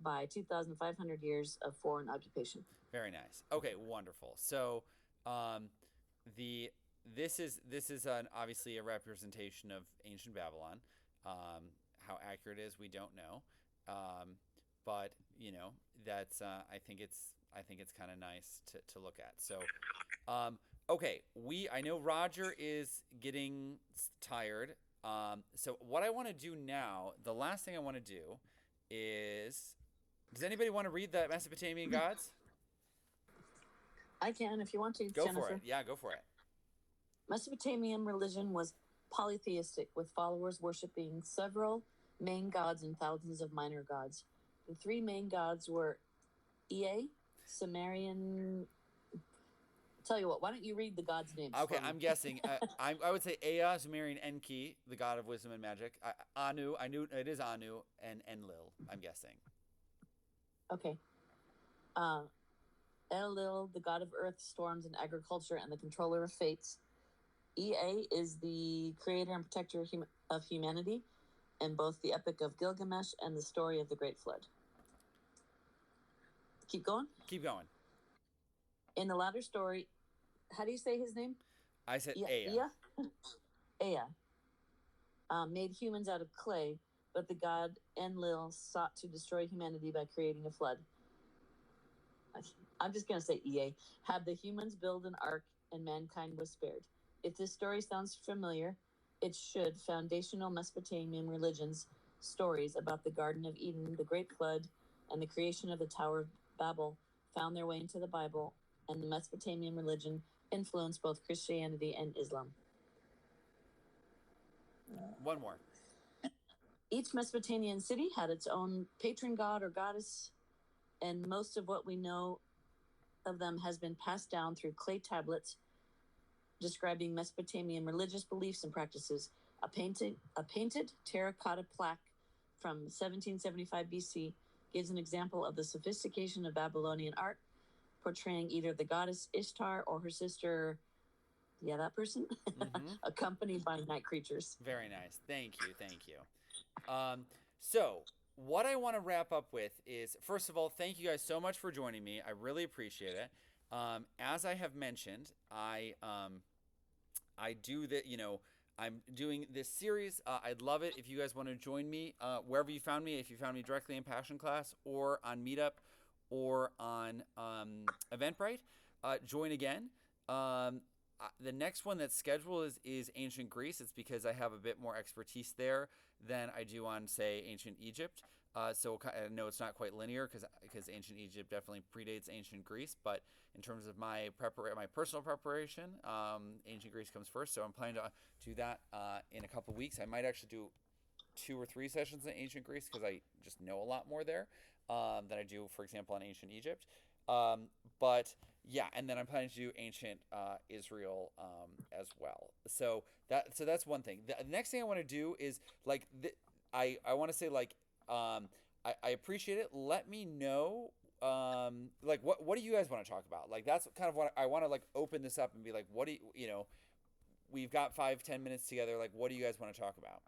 by 2,500 years of foreign occupation. Very nice. Okay, wonderful. So, this is obviously a representation of ancient Babylon. How accurate it is, we don't know. But that's I think it's kind of nice to look at. So, okay, I know Roger is getting tired. So what I want to do now, the last thing I want to do is, does anybody want to read the Mesopotamian gods? I can if you want to. Go Jennifer. for it. Yeah, go for it. Mesopotamian religion was polytheistic, with followers worshipping several main gods and thousands of minor gods. The three main gods were Ea, Sumerian. Tell you what, why don't you read the gods' names? Okay, I'm guessing. I would say Ea, Sumerian, Enki, the god of wisdom and magic. Anu, I knew it is Anu, and Enlil, I'm guessing. Okay. Enlil, the god of earth, storms, and agriculture, and the controller of fates. Ea is the creator and protector of humanity in both the Epic of Gilgamesh and the story of the Great Flood. Keep going? Keep going. In the latter story, how do you say his name? I said Ea. Ea made humans out of clay, but the god Enlil sought to destroy humanity by creating a flood. I'm just going to say Ea. Had the humans build an ark and mankind was spared. If this story sounds familiar, it should. Foundational Mesopotamian religions, stories about the Garden of Eden, the Great Flood, and the creation of the Tower of Babel found their way into the Bible, and the Mesopotamian religion influenced both Christianity and Islam. One more. Each Mesopotamian city had its own patron god or goddess, and most of what we know of them has been passed down through clay tablets describing Mesopotamian religious beliefs and practices. A painted terracotta plaque from 1775 BC gives an example of the sophistication of Babylonian art, portraying either the goddess Ishtar or her sister, that person, accompanied by night creatures. Very nice. Thank you. So what I want to wrap up with is, first of all, thank you guys so much for joining me. I really appreciate it. As I have mentioned, I do that, I'm doing this series. I'd love it if you guys want to join me wherever you found me, if you found me directly in Passion Class or on Meetup or on Eventbrite. Join again. The next one that's scheduled is Ancient Greece. It's because I have a bit more expertise there than I do on, say, Ancient Egypt. So I know it's not quite linear because Ancient Egypt definitely predates Ancient Greece. But in terms of my personal preparation, Ancient Greece comes first. So I'm planning to do that in a couple weeks. I might actually do 2 or 3 sessions in Ancient Greece because I just know a lot more there than I do, for example, on Ancient Egypt. But yeah, and then I'm planning to do Ancient Israel as well. So that's one thing. The next thing I want to do is I want to say I appreciate it. Let me know what do you guys want to talk about? That's kind of what I want to open this up and be like, what do you we've got 5-10 minutes together. What do you guys want to talk about?